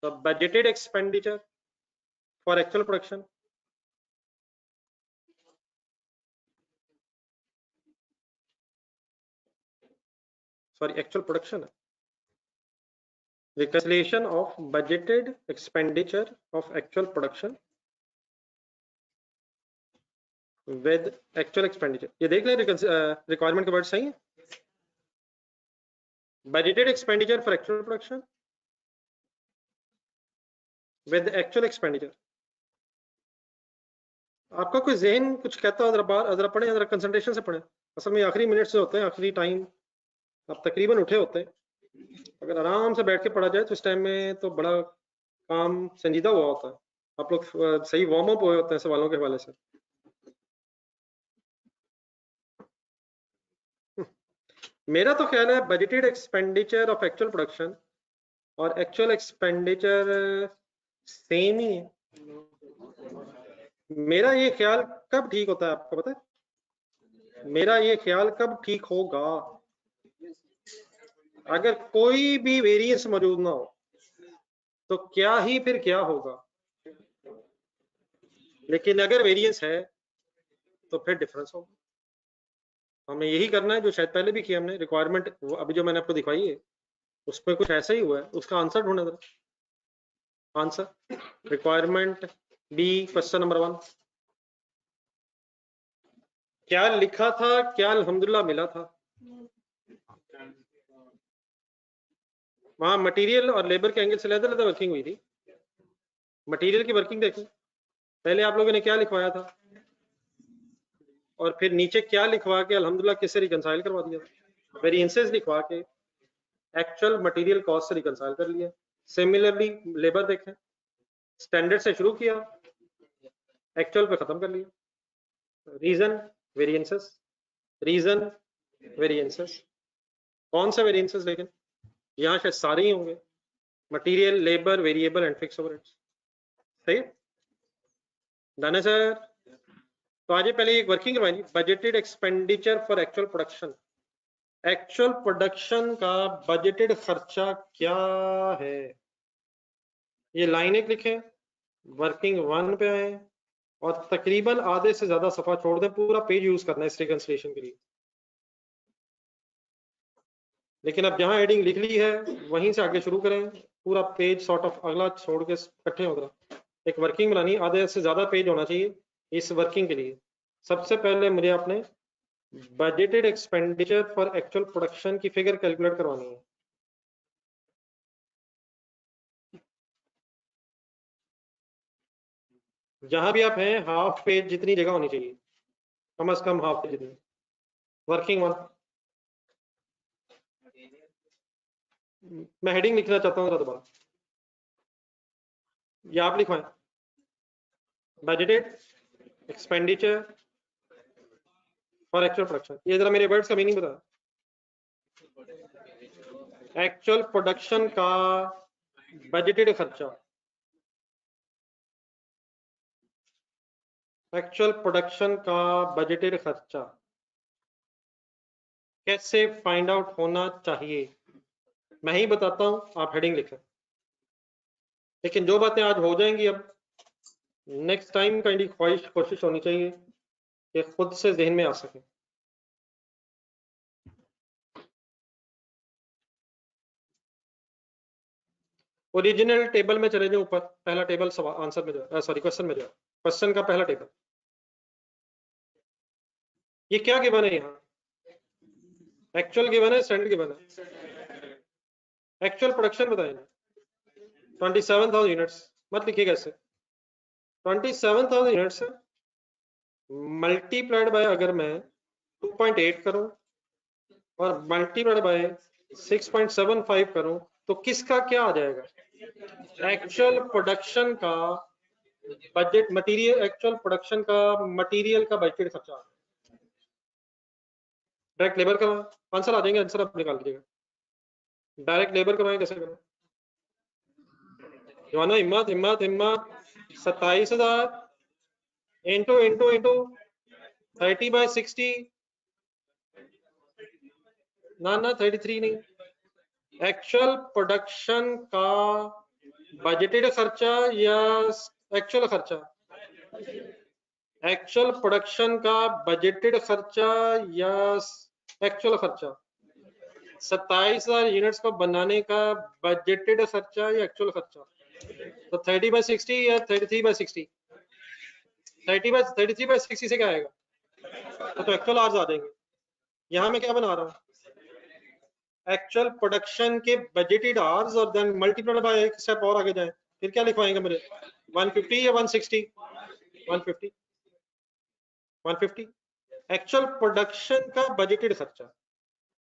तो budgeted expenditure for actual production, sorry actual production है, reconciliation of budgeted expenditure of actual production with actual expenditure। ये देख लें रिक्वायरमेंट के वर्ड सही है, budgeted expenditure for actual production with actual expenditure। आपका कोई जहन कुछ कहता हो, जरा पढ़े, जरा कंसंट्रेशन से पढ़े। असल में आखिरी मिनट से होते हैं, आखिरी टाइम आप तकरीबन उठे होते हैं, अगर आराम से बैठ के पढ़ा जाए तो इस टाइम में तो बड़ा काम संजीदा हुआ होता है, आप लोग सही वार्म अप हुए होते हैं सवालों के हवाले से। मेरा तो ख्याल है budgeted expenditure of actual production और एक्चुअल एक्सपेंडिचर सेम ही है। मेरा ये ख्याल कब ठीक होता है आपको पता है? मेरा ये ख्याल कब ठीक होगा, अगर कोई भी वेरिएंस मौजूद ना हो तो क्या ही फिर क्या होगा, लेकिन अगर वेरिएंस है तो फिर डिफरेंस होगा। हमें यही करना है जो शायद पहले भी किया हमने, रिक्वायरमेंट अभी जो मैंने आपको दिखाई है उसमें कुछ ऐसा ही हुआ है, उसका आंसर ढूंढना था। Answer requirement B question number 1, क्या लिखा था, क्या अल्हम्दुलिल्लाह मिला था। वहां मटेरियल और लेबर के एंगल से अलग वर्किंग हुई थी। मटेरियल की वर्किंग देखें, पहले आप लोगों ने क्या लिखवाया था और फिर नीचे क्या लिखवा के अल्हम्दुलिल्लाह किससे रिकंसाइल करवा दिया, वेरिएंसेस लिखवा के एक्चुअल मटेरियल कॉस्ट से रिकंसाइल कर लिया। सिमिलरली लेबर देखें, स्टैंडर्ड से शुरू किया, एक्चुअल पे खत्म कर लिया। रीजन वेरिएंसेस, रीजन वेरिएंसेस, कौन सा वेरिएंसेस, लेकिन यहाँ शायद सारे ही होंगे, material, labour, variable and fix overheads. सही डन है सर। तो आज पहले एक वर्किंग करवाएंगे, budgeted expenditure for actual production. Actual production का बजटेड खर्चा क्या है, ये लाइन एक लिखें, वर्किंग 1 पे आए और तकरीबन आधे से ज्यादा सफा छोड़ दें, पूरा पेज यूज करना है इस रिकंसिलिएशन के लिए। लेकिन अब जहां हेडिंग लिख ली है वहीं से आगे शुरू करें, पूरा पेज सॉर्ट ऑफ अगला छोड़ के इकट्ठे होगा। एक वर्किंग बनानी, आधे से ज्यादा पेज होना चाहिए इस वर्किंग के लिए। सबसे पहले मुझे अपने budgeted expenditure for actual production की फिगर कैलकुलेट करवानी है। जहां भी आप हैं हाफ पेज जितनी जगह होनी चाहिए, कम से कम हाफ पेज जितनी। वर्किंग 1, मैं हेडिंग लिखना चाहता हूँ दोबारा, ये आप लिखवाएं, budgeted expenditure for actual production. ये जरा मेरे वर्ड्स का मीनिंग बता। एक्चुअल प्रोडक्शन का बजटेड खर्चा, एक्चुअल प्रोडक्शन का बजटेड खर्चा कैसे फाइंड आउट होना चाहिए, मैं ही बताता हूं, आप हेडिंग लिखें। लेकिन जो बातें आज हो जाएंगी अब नेक्स्ट टाइम का कोशिश होनी चाहिए कि खुद से जहन में आ सके। ओरिजिनल टेबल में चले जाओ, ऊपर पहला टेबल आंसर में जाओ, सॉरी क्वेश्चन में जाओ, क्वेश्चन का पहला टेबल। ये क्या गिवन है यहाँ, एक्चुअल गिवन है, स्टैंडर्ड गिवन है। एक्चुअल प्रोडक्शन बताएं 27,000 यूनिट्स, मत लिखिएगा ऐसे, 27,000 यूनिट्स मल्टीप्लाइड बाय अगर मैं 2.8 करूं और मल्टीप्लाइड बाय 6.75 करूं तो किसका क्या आ जाएगा, एक्चुअल प्रोडक्शन का बजट, मटेरियल, एक्चुअल प्रोडक्शन का मटेरियल का बजट खर्चा। डायरेक्ट लेबर का आंसर आ जाएंगे, आंसर आप निकाल लीजिएगा। डायरेक्ट लेबर करवाएं, कैसे करें जवाना, हिम्मत हिम्मत हिम्मत। 27,000 इंटू इंटू इंटू 30/60, ना 33 नहीं, एक्चुअल प्रोडक्शन का बजटेड खर्चा या एक्चुअल खर्चा, एक्चुअल प्रोडक्शन का बजटेड खर्चा या एक्चुअल खर्चा, 27,000 यूनिट्स को बनाने का बजटेड खर्चा या एक्चुअल खर्चा। तो 30/60 या 33/60, 33/60 से क्या आएगा? तो एक्चुअल आवर्स आ जाएंगे। यहाँ मैं क्या बना रहा हूँ, एक्चुअल प्रोडक्शन के बजटेड आवर्स और देन मल्टीप्लाइड बाय, एक स्टेप और आगे जाए, फिर क्या लिखवाएंगे मेरे, 150 या 160? 150, 150 एक्चुअल प्रोडक्शन का बजटेड खर्चा,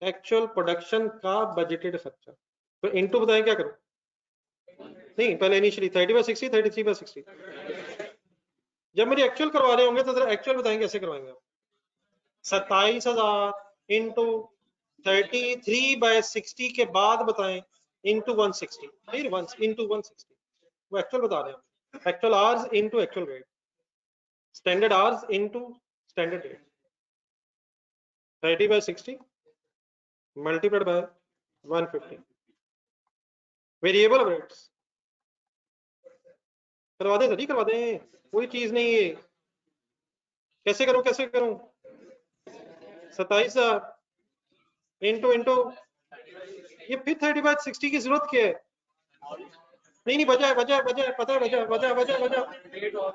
एक्चुअल प्रोडक्शन का बजटेड खर्चा। तो इनटू बताएं क्या करूं, नहीं पहले इनिशियली 30/60, 33/60। जब मेरी एक्चुअल करवा रहे होंगे तो जरा एक्चुअल बताएं कैसे करवाएंगे आप। 27,000 इंटू 33/60 के बाद बताएं इंटू 160, फिर इंटू 160, वो एक्चुअल बता रहे हैं। Actual hours into actual rate, standard hours into standard rate, 30/60 multiplied by 150, variable rates. करवा दें सर, करवा दें, कोई चीज नहीं है। कैसे करूं, कैसे करूं, 27,000 इंटू इंटू, ये फिर 30/60 की जरूरत क्या है? नहीं नहीं, बचा है, बचा है, बचा है, पता है, बचा है, बचा है, बचा है, बचा।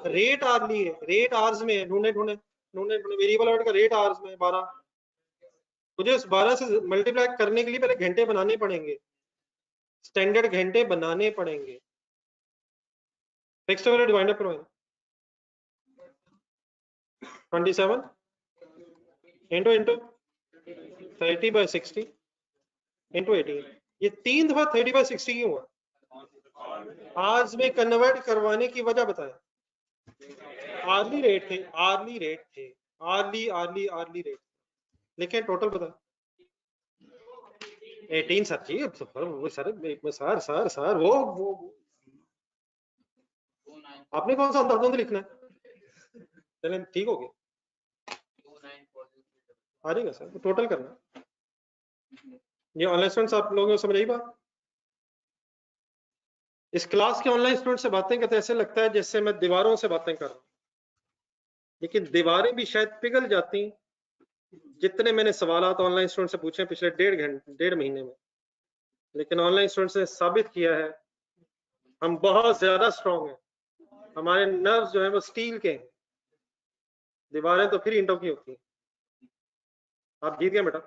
रेट आर्ली है, रेट आवर्स में ढूंढे ढूंढे ढूंढे ढूंढे, वेरिएबल रेट का रेट आवर्स में 12। मुझे उस 12 से मल्टीप्लाई करने के लिए पहले घंटे बनाने पड़ेंगे, स्टैंडर्ड घंटे बनाने पड़ेंगे। फिक्स्ड वैल्यू डिवाइड करवाएं, 27 इंटू इंटू 30/60 इंटू 18। ये 3 दफा 30/60 क्यों हुआ? आज में कन्वर्ट करवाने की वजह बताएं। आर्ली रेट थे, आर्ली रेट थे, आर्ली आर्ली आर्ली रेट, लेकिन टोटल बता 18 सर जी। वो सर, सर सर वो आपने कौन सा अंदाजों लिखना है? चलें ठीक हो गया, आ जाएगा सर, टोटल करना। ये ऑनलाइन स्टूडेंट्स आप लोगों को समझ आई बात? इस क्लास के ऑनलाइन स्टूडेंट से बातें करते ऐसे लगता है जैसे मैं दीवारों से बातें कर रहा हूँ, लेकिन दीवारें भी शायद पिघल जाती जितने मैंने सवालात ऑनलाइन स्टूडेंट से पूछे पिछले 1.5 महीने में। लेकिन ऑनलाइन स्टूडेंट ने साबित किया है हम बहुत ज्यादा स्ट्रांग हैं, हमारे नर्व्स जो है वो स्टील के हैं, दीवारें तो फिर ईंटों की होती हैं। आप जीत गए बेटा।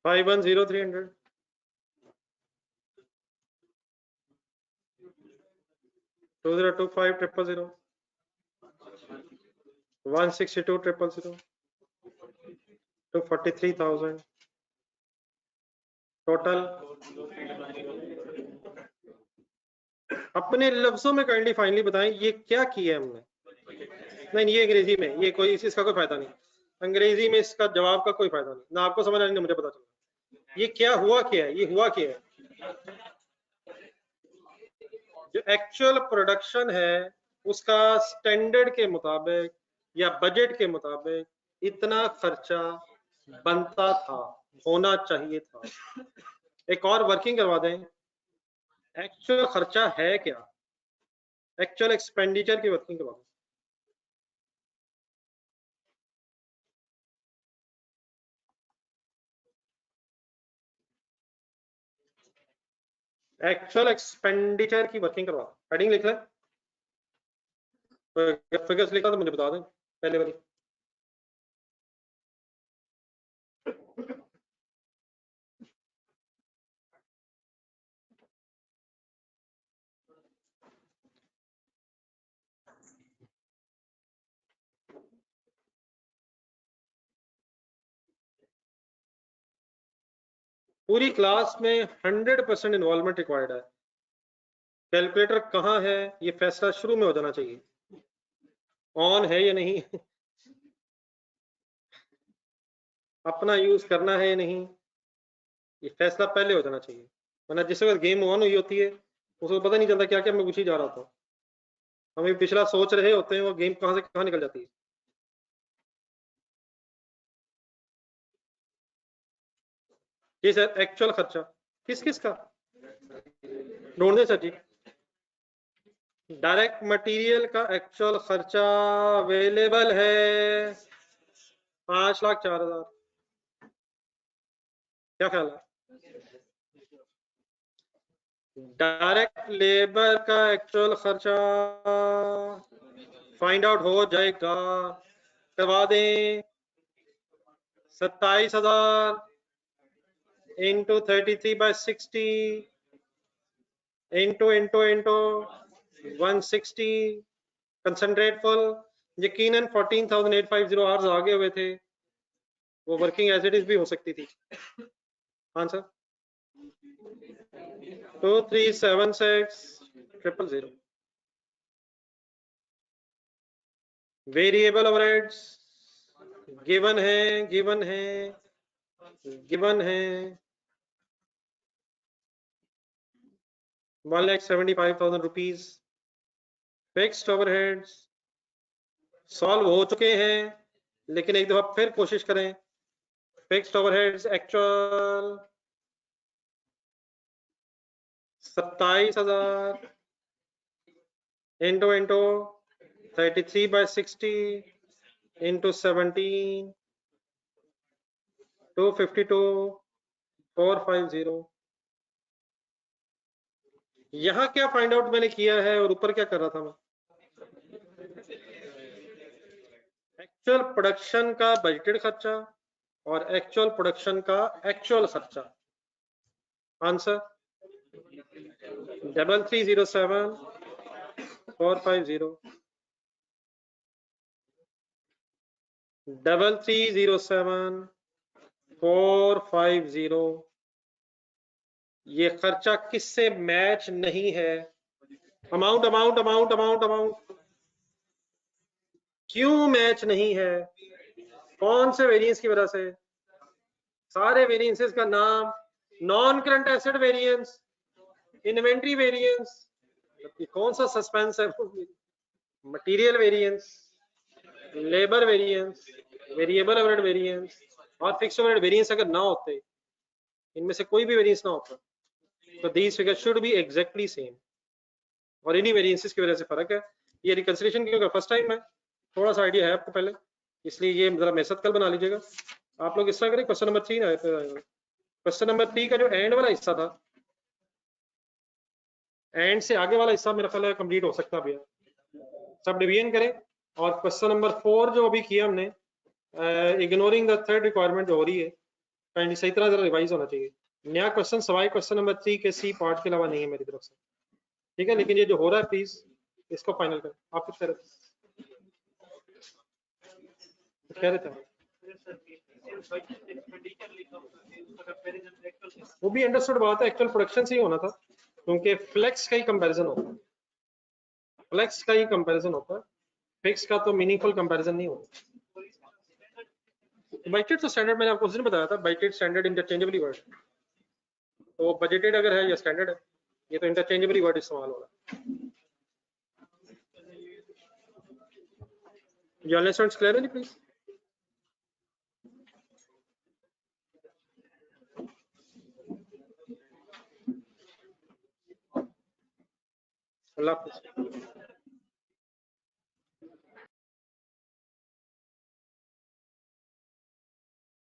Five 1 0 300 2025 000 162 000 243,000 total. अपने लफ्जों में काइंडली फाइनली बताएं ये क्या किया हमने। नहीं ये अंग्रेजी में, ये कोई इसका कोई फायदा नहीं, अंग्रेजी में इसका जवाब का कोई फायदा नहीं, ना आपको समझ आनी ना मुझे पता चला। ये क्या हुआ, क्या है, ये हुआ क्या है? जो एक्चुअल प्रोडक्शन है उसका स्टैंडर्ड के मुताबिक या बजट के मुताबिक इतना खर्चा बनता था, होना चाहिए था। एक और वर्किंग करवा दें, एक्चुअल खर्चा है क्या, एक्चुअल एक्सपेंडिचर की वर्किंग करवा दें। एक्चुअल एक्सपेंडिचर की वर्किंग करवा, हेडिंग लिख लें, फिगर्स लिखा तो मुझे बता दें पहले वाली। पूरी क्लास में 100% इन्वॉल्वमेंट रिक्वायर्ड है। कैलकुलेटर कहाँ है ये फैसला शुरू में हो जाना चाहिए, ऑन है या नहीं, अपना यूज करना है या नहीं, ये फैसला पहले हो जाना चाहिए। वरना जिस वक्त गेम ऑन हुई होती है उसको पता नहीं चलता क्या क्या मैं पूछी जा रहा था, हमें पिछला सोच रहे होते हैं वो गेम कहाँ से कहाँ निकल जाती है। जी सर, एक्चुअल खर्चा किस किस का ढूंढ दे सर जी। डायरेक्ट मटेरियल का एक्चुअल खर्चा अवेलेबल है 5,04,000। क्या ख्याल है? डायरेक्ट लेबर का एक्चुअल खर्चा फाइंड आउट हो जाएगा, करवा दें। 27,000 इंटू 33/60 इंटू 160 कंसंट्रेट फुल। यकीनन 14,850 आवर्स आगे हुए थे, वो वर्किंग एज इट इज भी हो सकती थी। आंसर 2376,000। वेरिएबल ओवरहेड्स गिवन है, गिवन है, गिवन है 1,75,000 रुपीज। फिक्स्ड ओवरहेड्स सॉल्व हो चुके हैं, लेकिन एक दफा फिर कोशिश करें। Fixed overheads actual 27,000 into 33/60 into 17 252,450। यहां क्या फाइंड आउट मैंने किया है और ऊपर क्या कर रहा था मैं? एक्चुअल प्रोडक्शन का बजटेड खर्चा और एक्चुअल प्रोडक्शन का एक्चुअल खर्चा। आंसर 3307,450 3307,450। ये खर्चा किससे मैच नहीं है? Amount amount amount amount amount क्यों मैच नहीं है? कौन से वेरिएंस की वजह से? सारे वेरिएंसेस का नाम non current asset variance, inventory variance, कौन सा सस्पेंस है? Material variance, labour variance, variable overhead variance और फिक्स्ड ओवरहेड वेरिएंस अगर ना होते, इनमें से कोई भी वेरिएंस ना होता, तो these figures should be exactly same. और इन्हीं वेरिएंसेस की वजह से फर्क है। ये रिकंसिलिएशन क्योंकि फर्स्ट टाइम है, थोड़ा सा आइडिया है आपको पहले, इसलिए ये जरा मेरे साथ कल बना लीजिएगा। आप लोग इस तरह करें, क्वेश्चन नंबर 3 आए थे, क्वेश्चन नंबर 3 का जो एंड वाला हिस्सा था, एंड से आगे वाला हिस्सा मेरा ख्याल है कंप्लीट हो सकता भी है। सब डिवीजन करें और क्वेश्चन नंबर 4 जो अभी किया हमने, इग्नोरिंग द थर्ड रिक्वायरमेंट जो हो रही है, काइंडली सही तरह जरा रिवाइज होना चाहिए। नया क्वेश्चन सवाई क्वेश्चन नंबर 3 के सी पार्ट के अलावा नहीं है मेरी तरफ से, ठीक है? लेकिन ये जो हो रहा है प्लीज इसको फाइनल करें। आप कुछ कह रहे थे? कुछ कह रहे थे? वो भी अंडरस्टूड बात है, एक्चुअल प्रोडक्शन से ही होना था, क्योंकि फ्लेक्स का ही कंपैरिजन होता है, फ्लेक्स का ही कंपैरिजन होता है, फिक्स का तो मीनिंगफुल कंपैरिजन नहीं होता। बजटेड तो स्टैंडर्ड मैंने आपको उस दिन बताया था, बजटेड स्टैंडर्ड इंटरचेंजेबली वर्ड, तो बजटेड अगर है या स्टैंडर्ड है, ये तो इंटरचेंजेबली वर्ड इस्तेमाल हो रहा है। Your listeners clearly please. Allah Hafiz.